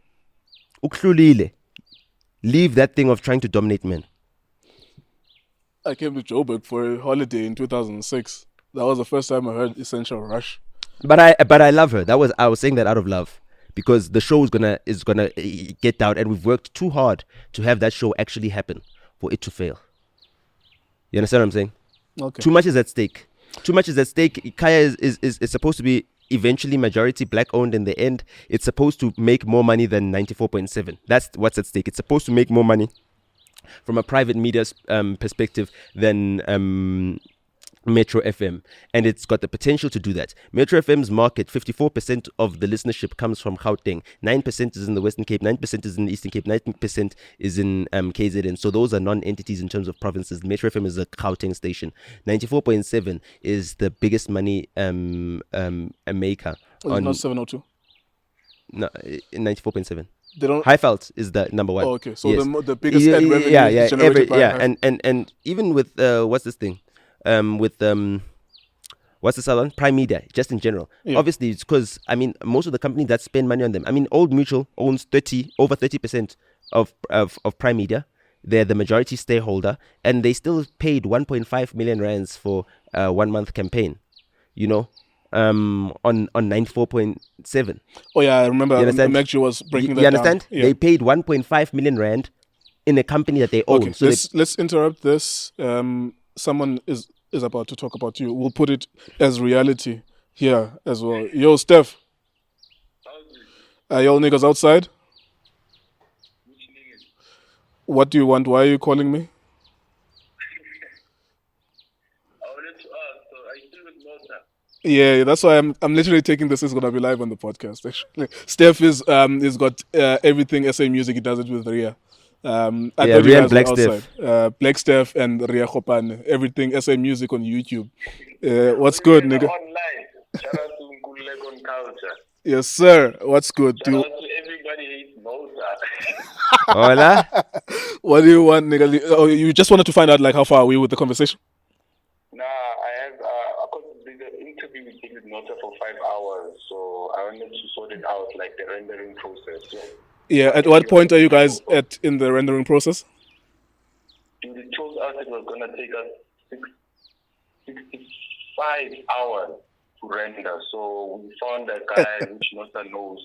Uklulile. Leave that thing of trying to dominate men. I came to Joburg for a holiday in 2006. That was the first time I heard Essential Rush. But I love her. I was saying that out of love. Because the show is gonna get down, and we've worked too hard to have that show actually happen for it to fail. You understand what I'm saying? Okay. Too much is at stake. Too much is at stake. Kaya is supposed to be eventually majority black owned in the end. It's supposed to make more money than 94.7. That's what's at stake. It's supposed to make more money from a private media perspective than Metro FM, and it's got the potential to do that. Metro FM's market, 54% of the listenership comes from Gauteng, 9% is in the Western Cape, 9% is in the Eastern Cape, 19% is in KZN. So those are non-entities in terms of provinces. Metro FM is a Gauteng station. 94.7 is the biggest money maker. It's not 702. No, 94.7. They don't. Highveld is the number 1. Oh, okay. So Yes. the biggest ad revenue is generated by Highveld. and even with what's this thing? What's this other one? Prime Media, just in general. Yeah. Obviously, it's because, most of the companies that spend money on them, Old Mutual owns over 30% of Prime Media. They're the majority stakeholder, and they still paid 1.5 million rands for a 1-month campaign, on 94.7. Oh yeah, I remember. You understand? Maggie was breaking that You understand? down. Yeah. They paid 1.5 million rand in a company that they own. Okay, So let's interrupt this. Someone is about to talk about you. We'll put it as reality here as well. Yo, Steph. Are y'all niggas outside? What do you want? Why are you calling me? I wanted to ask, so are you still with Nota? Yeah, that's why I'm literally taking this is gonna be live on the podcast. Actually, Steph is got everything SA Music. He does it with Ria. I Yeah, thought you Ria and guys were Black outside. Steph. Black Steph and Ria Khopan. Everything SA Music on YouTube. What's good, nigga? Online. Shout out to Nkululeko on Cultr. Yes, sir. What's good? Shout out to everybody hates Nota. Hola. What do you want, nigga? Oh, you just wanted to find out like how far are we with the conversation? Nah, I have the interview we did with Nota for 5 hours, so I wanted to sort it out, like the rendering process. So, Yeah. At what point are you guys at in the rendering process? they told us it was gonna take us 65 hours to render. So we found a guy which Nota knows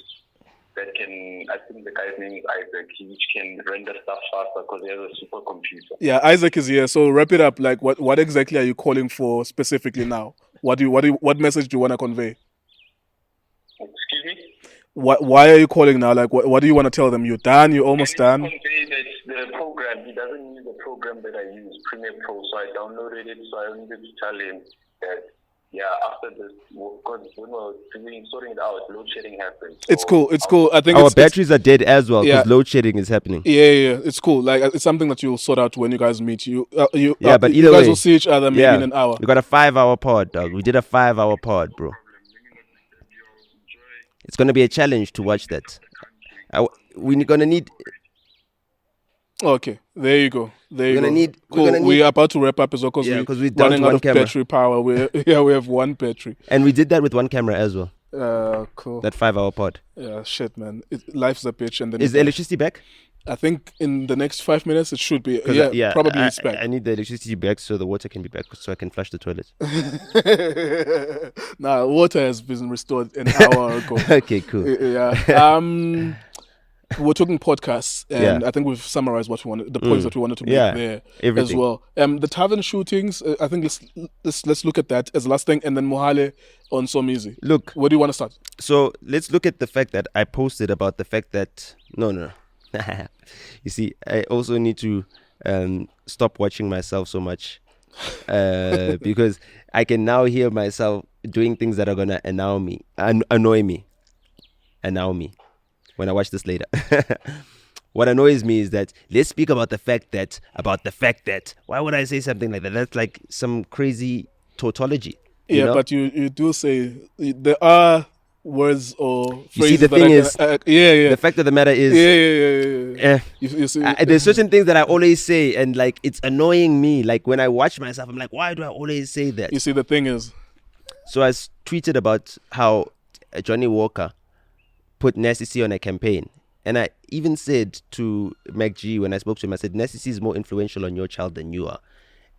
that can. I think the guy's name is Isaac, which can render stuff faster because he has a supercomputer. Yeah, Isaac is here. So wrap it up. Like, what exactly are you calling for specifically now? What message do you want to convey? Excuse me. Why are you calling now? Like, what do you want to tell them? You're done. You're almost done. Convey that the program, he doesn't use the program that I use, Premiere Pro. So I downloaded it. So I needed to tell him that after this, because when we were sorting it out, load shedding happened. So It's cool. It's cool. I think Our batteries are dead as well because Yeah. load shedding is happening. Yeah. It's cool. Like, it's something that you'll sort out when you guys meet. But you either guys way, will see each other maybe in an hour. We got a 5-hour pod, dog. We did a 5-hour pod, bro. It's gonna be a challenge to watch that. We're gonna need. Okay, there you go. There you We're go. gonna need- Cool. we're gonna We're need- about to wrap up as well because Yeah, 'cause we're we're down running to out one of camera. battery power. We have one battery. And we did that with one camera as well. Cool. That 5-hour pod. Yeah, shit, man. Life's a bitch, and then Is the electricity back? I think in the next 5 minutes it should be. 'Cause Probably I, it's back. I need the electricity back so the water can be back so I can flush the toilet. Nah, water has been restored an hour ago. Okay, cool. Yeah. We're talking podcasts, and Yeah. I think we've summarized what we wanted, the points that we wanted to make Yeah, there everything. as well. The tavern shootings. I think let's look at that as the last thing, and then Mohale on Somizi. Look, Where do you want to start? so let's look at the fact that I posted about the fact that no. You see, I also need to stop watching myself so much because I can now hear myself doing things that are gonna annoy me when I watch this later. What annoys me is that let's speak about the fact that why would I say something like that? That's like some crazy tautology. You know? But you do say there are words or phrases. You see, the that thing I is, can, yeah. the fact of the matter is, Yeah. You see, there's certain things that I always say, and like it's annoying me. Like when I watch myself, I'm like, why do I always say that? you see, the thing is, So I tweeted about how Johnny Walker put Nasty C on a campaign. And I even said to Mac G when I spoke to him, I said, Nasty C is more influential on your child than you are.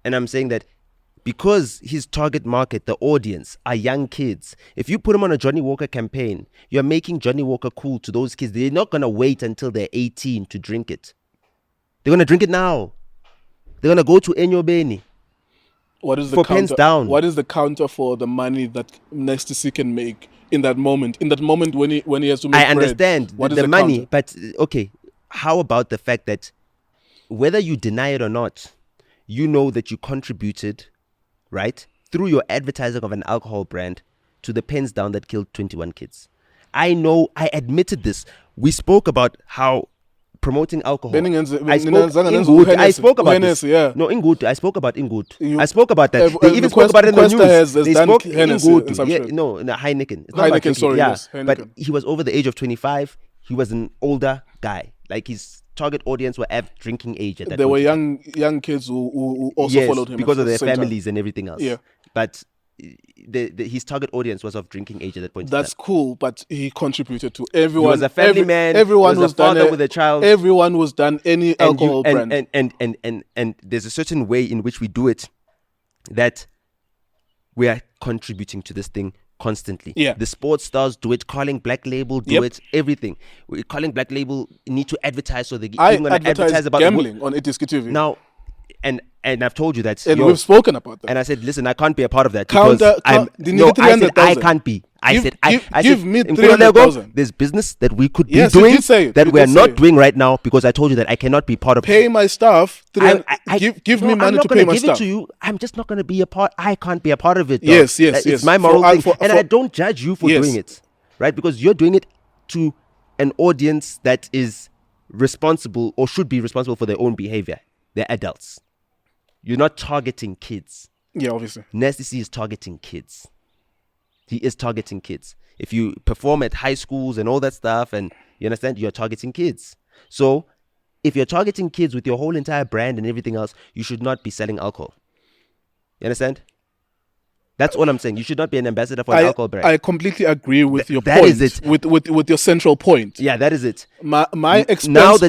And I'm saying that because his target market, the audience, are young kids, if you put him on a Johnny Walker campaign, you're making Johnny Walker cool to those kids. They're not going to wait until they're 18 to drink it. They're going to drink it now. They're going to go to Enyo Beni. what is the For pens counter? down. What is the counter for the money that Nasty C can make in that moment? In that moment when he has to make I bread, understand what is the money, counter? but okay, how about the fact that whether you deny it or not, you know that you contributed, right, through your advertising of an alcohol brand to the pens down that killed 21 kids. I know, I admitted this. We spoke about how promoting alcohol. I spoke about this. Yeah. No, Ingut. I spoke about Ingut. You- I spoke about that. They even spoke Quest- about it in the Questa news. has They done spoke Hennessy and some shit. no, Heineken. It's not about Heineken, drinking. sorry, Yeah, yes, but Heineken. he was over the age of 25. He was an older guy. Like his target audience were at drinking age at that There were point. young kids who also followed him because at of the their same time. families and everything else. Yeah. But his target audience was of drinking age at that point. in That's time. cool, but he contributed to everyone. was a family man. Everyone He was a who's done father with a child. Everyone who's done any alcohol brand. And there's a certain way in which we do it that we are contributing to this thing constantly. Yeah. The sports stars do it. Calling Black Label do Yep. it. Everything. Calling Black Label need to advertise so they're I even going to advertise advertise about gambling on Etiski TV. Now, and I've told you that. And we've spoken about that. And I said, listen, I can't be a part of that because I said I can't be. I said, give me Nkululeko, 300,000. There's business that we could be Yes, you doing did say it. that You we are did not say it. doing right now because I told you that I cannot be part of. Pay my staff. Give me I'm money not to gonna pay my give staff. it to you. I'm just not going to be a part. I can't be a part of it. Dog. Yes. It's my moral thing, and I don't judge you for doing it, right? Because you're doing it to an audience that is responsible or should be responsible for their own behavior. They're adults. You're not targeting kids. Yeah, obviously. Nasty C is targeting kids. He is targeting kids. If you perform at high schools and all that stuff, and you understand, you're targeting kids. So if you're targeting kids with your whole entire brand and everything else, you should not be selling alcohol. You understand? That's all I'm saying. You should not be an ambassador for an alcohol brand. I completely agree with your that point. Is it. With your central point. Yeah, that is it. My expense.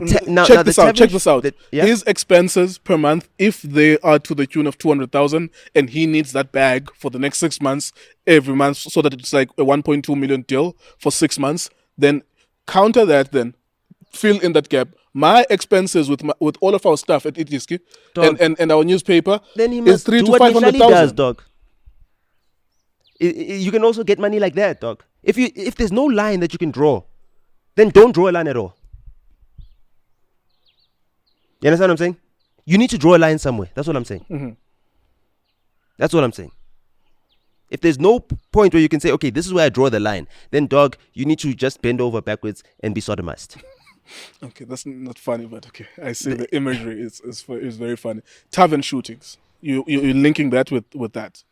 Check this out. His expenses per month, if they are to the tune of 200,000, and he needs that bag for the next 6 months, every month, so that it's like a 1.2 million deal for 6 months, then counter that. Then fill in that gap. My expenses with all of our stuff at Itiski and our newspaper then he must is 300 do to what 500,000. does, dog. You can also get money like that, dog. If there's no line that you can draw, then don't draw a line at all. You understand what I'm saying? You need to draw a line somewhere. That's what I'm saying. Mm-hmm. That's what I'm saying. If there's no point where you can say, okay, this is where I draw the line, then, dog, you need to just bend over backwards and be sodomized. Okay, that's not funny, but okay. I see the imagery is very funny. Tavern shootings. You're linking that with that.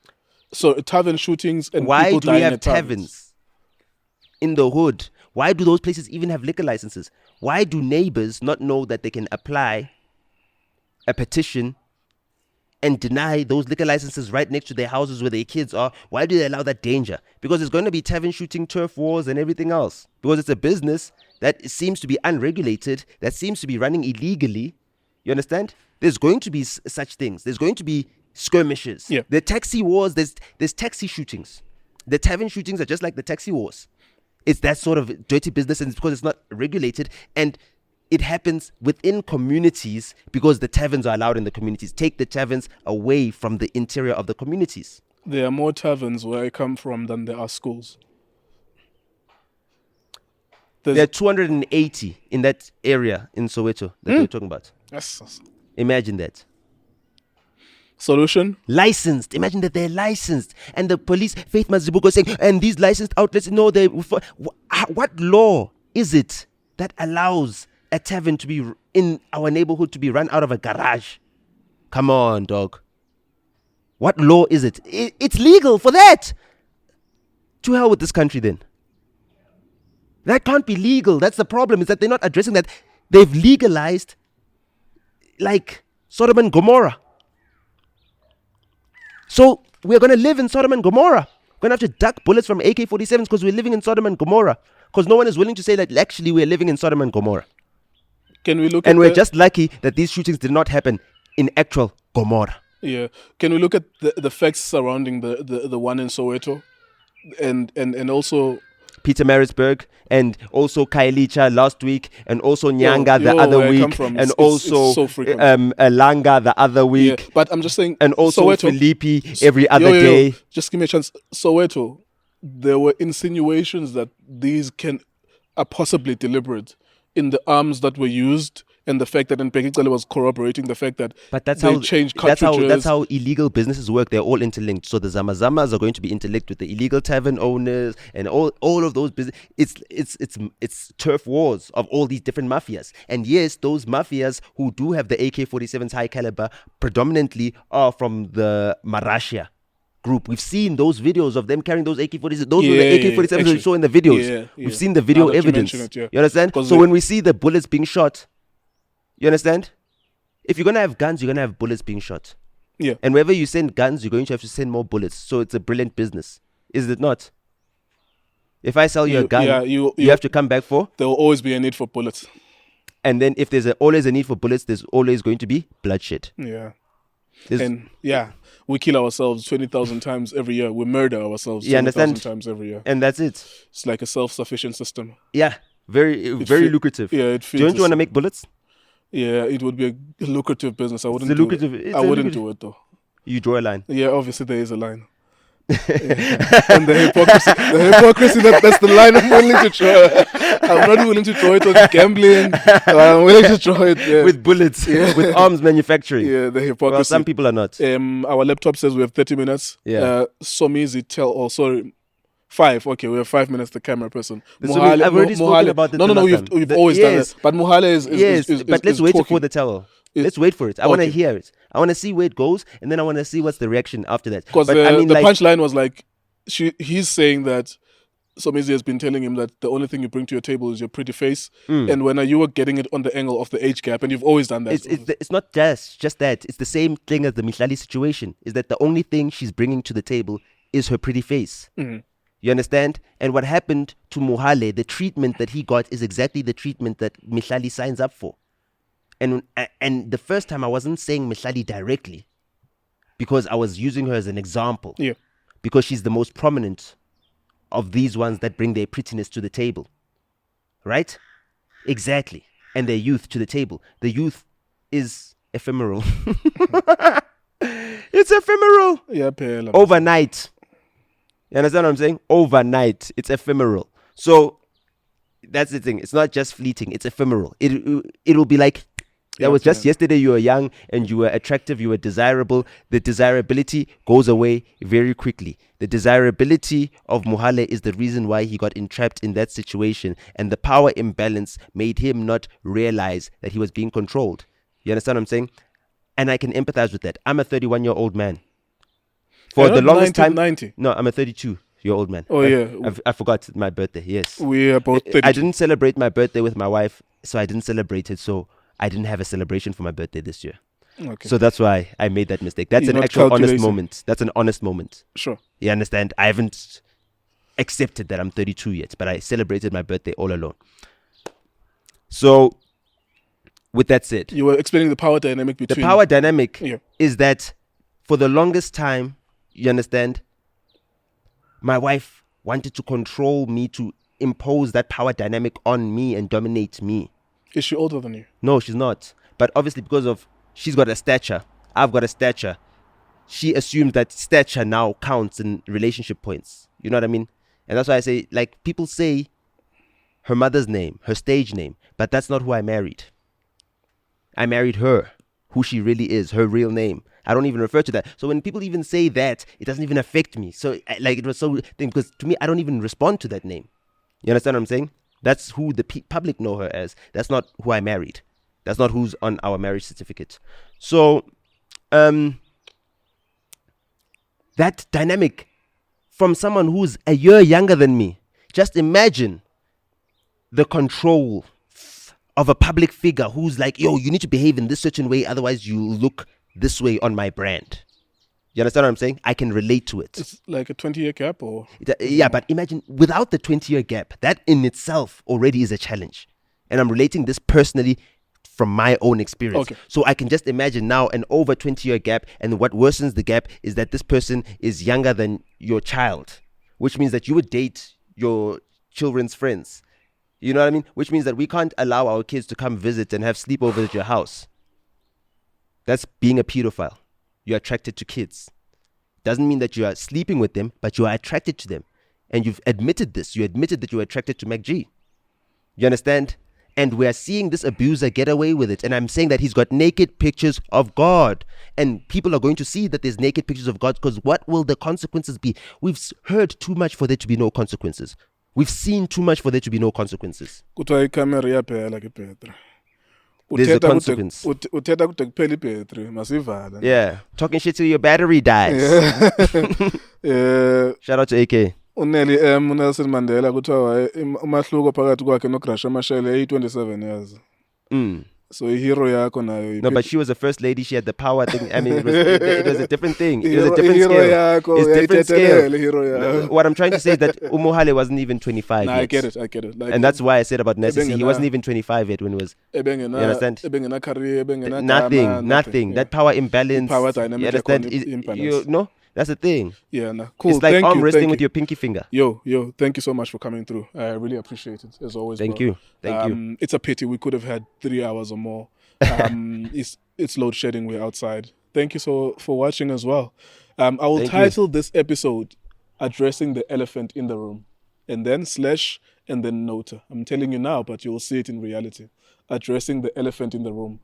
So tavern shootings and why people do we dying have at taverns taverns in the hood? Why do those places even have liquor licenses? Why do neighbors not know that they can apply a petition and deny those liquor licenses right next to their houses where their kids are? Why do they allow that danger? Because there's going to be tavern shooting, turf wars and everything else. Because it's a business that seems to be unregulated, that seems to be running illegally. You understand? There's going to be such things. There's going to be skirmishes. Yeah. The taxi wars, there's taxi shootings. The tavern shootings are just like the taxi wars. It's that sort of dirty business, and it's because it's not regulated, and it happens within communities because the taverns are allowed in the communities. Take the taverns away from the interior of the communities. There are more taverns where I come from than there are schools. There are 280 in that area in Soweto that we're talking about. Yes. Imagine that. Solution? Licensed. Imagine that they're licensed. And the police, Faith Mazibuko, saying, and these licensed outlets, no, what law is it that allows a tavern to be in our neighborhood to be run out of a garage? Come on, dog. What law is it? It's legal for that. To hell with this country then. That can't be legal. That's the problem, is that they're not addressing that. They've legalized like Sodom and Gomorrah. So we're going to live in Sodom and Gomorrah. We're going to have to duck bullets from AK-47s because we're living in Sodom and Gomorrah. Because no one is willing to say that actually we're living in Sodom and Gomorrah. Can we look and we're just lucky that these shootings did not happen in actual Gomorrah. Yeah. Can we look at the facts surrounding the one in Soweto and also Peter Marisburg, and also Kailicha last week, and also Nyanga the other week, and also so Langa the other week. Yeah, but I'm just saying, and also Soweto, Philippi every other day. Just give me a chance. Soweto, there were insinuations that these are possibly deliberate in the arms that were used, and the fact that Npekicele was corroborating the fact that they changed cartridges. That's how illegal businesses work. They're all interlinked. So the Zamazamas are going to be interlinked with the illegal tavern owners and all of those business. It's turf wars of all these different mafias. And yes, those mafias who do have the AK-47s high caliber predominantly are from the Marashia group. We've seen those videos of them carrying those AK-47s. Those were the AK-47s we saw in the videos. Yeah. We've seen the video evidence. You understand? So when we see the bullets being shot, you understand? If you're going to have guns, you're going to have bullets being shot. Yeah. And wherever you send guns, you're going to have to send more bullets. So it's a brilliant business. Is it not? If I sell you a gun, you have to come back for? There will always be a need for bullets. And then if there's always a need for bullets, there's always going to be bloodshed. Yeah. We kill ourselves 20,000 times every year. We murder ourselves 20,000 times every year. And that's it. It's like a self-sufficient system. Yeah. Very lucrative. Yeah, it feels. Don't you want to make bullets? Yeah, it would be a lucrative business. I wouldn't It's a lucrative. do it. I wouldn't do it though. You draw a line. Yeah, obviously there is a line. And the hypocrisy, that's the line I'm willing to draw. I'm not willing to draw it on gambling. I'm willing to draw it With bullets, with arms manufacturing. Yeah, the hypocrisy. Well, some people are not. Our laptop says we have 30 minutes. Yeah. Sorry. 5. Okay, we have 5 minutes. The camera person. So I've already spoken about it. No. We've always done it. But Muhale is but let's wait for the towel. Let's wait for it. I want to Okay. hear it. I want to see where it goes, and then I want to see what's the reaction after that. Because But the I mean, like, punchline was like, he's saying that Somizi has been telling him that the only thing you bring to your table is your pretty face, and when you were getting it on the angle of the age gap, and you've always done that. it's not just that. It's the same thing as the Mihlali situation. Is that the only thing she's bringing to the table is her pretty face. Mm-hmm. You understand? And what happened to Muhale, the treatment that he got is exactly the treatment that Mihlali signs up for. And the first time I wasn't saying Mihlali directly because I was using her as an example. Yeah. Because she's the most prominent of these ones that bring their prettiness to the table. Right? Exactly. And their youth to the table. The youth is ephemeral. It's ephemeral. Yeah, Pela. Overnight. You understand what I'm saying? Overnight. It's ephemeral. So that's the thing. It's not just fleeting. It's ephemeral. It'll be like, that was just yesterday. You were young and you were attractive. You were desirable. The desirability goes away very quickly. The desirability of Muhale is the reason why he got entrapped in that situation. And the power imbalance made him not realize that he was being controlled. You understand what I'm saying? And I can empathize with that. I'm a 31-year-old man. For the longest time. 90. No, I'm a 32-year-old man. Oh, yeah. I forgot my birthday. Yes. We are both 30. I didn't celebrate my birthday with my wife, so I didn't celebrate it. So I didn't have a celebration for my birthday this year. Okay. So that's why I made that mistake. That's You're an not actual honest calculating. moment. That's an honest moment. Sure. You understand? I haven't accepted that I'm 32 yet, but I celebrated my birthday all alone. So, with that said, You were explaining the power dynamic between... the power dynamic Yeah. is that for the longest time, you understand, my wife wanted to control me, to impose that power dynamic on me and dominate me. Is she older than you? No, she's not. But obviously because of she's got a stature, I've got a stature, she assumes that stature now counts in relationship points. You know what I mean? And that's why I say, like, people say her mother's name, her stage name, but that's not who I married. I married her, who she really is, her real name. I don't even refer to that. So when people even say that, it doesn't even affect me. So like, it was so thing, because to me, I don't even respond to that name. You understand what I'm saying? That's who the public know her as. That's not who I married. That's not who's on our marriage certificate. So, that dynamic from someone who's a year younger than me. Just imagine the control of a public figure who's like, yo, you need to behave in this certain way, otherwise you look this way on my brand. You understand what I'm saying? I can relate to it. It's like a 20-year gap or... Yeah, but imagine without the 20-year gap, that in itself already is a challenge. And I'm relating this personally from my own experience. Okay. So I can just imagine now an over 20-year gap, and what worsens the gap is that this person is younger than your child, which means that you would date your children's friends. You know what I mean? Which means that we can't allow our kids to come visit and have sleepovers at your house. That's being a pedophile. You're attracted to kids. Doesn't mean that you are sleeping with them, but you are attracted to them. And you've admitted this. You admitted that you were attracted to MacG. You understand? And we are seeing this abuser get away with it. And I'm saying that he's got naked pictures of God. And people are going to see that there's naked pictures of God, because what will the consequences be? We've heard too much for there to be no consequences. We've seen too much for there to be no consequences. Kuthiwa ikamera iyaphela ke Petra. There's a consequence. Uthetha kude kuphela ibhetri, masivala. Yeah. Talking shit till your battery dies. Shout out to AK. uNelly uNelson Mandela kuthiwa umahluko phakathi kwakhe noGracia Machel 27 years. So hero yakho nayo. No, but she was the first lady. She had the power thing. I mean, it was a different thing. It was a different hero scale. yakho, It's different scale. hero yakho. What I'm trying to say is that Umuhale wasn't even 25 Nah, yet. I get it. Like, And that's why I said about Nessie. He Ebengena- wasn't even 25 yet when it was. You understand? career, Nothing. That power imbalance. Power dynamic You understand? imbalance. You know, That's the thing. Yeah, nah. Cool. It's like thank arm you, wrestling thank with you. your pinky finger. Yo, thank you so much for coming through. I really appreciate it, as always. Thank bro. you. Thank you. It's a pity we could have had 3 hours or more. It's load shedding. We're outside. Thank you for watching as well. I will Thank title this episode "Addressing the Elephant in the Room," and then / and then Nota. I'm telling you now, but you will see it in reality. Addressing the elephant in the room.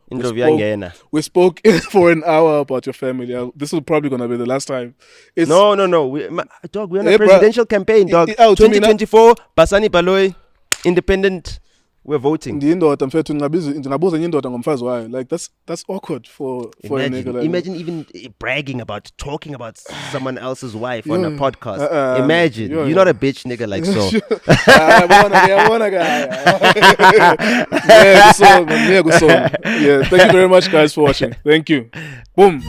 We spoke for an hour about your family. This is probably going to be the last time. No. Dog, we're on a presidential campaign, dog. 2024, Basani Baloyi, independent. We're voting. Like that's awkward for a nigga like imagine even talking about someone else's wife on a podcast. Imagine. You're not a bitch nigga like so. Yeah, thank you very much guys for watching. Thank you. Boom.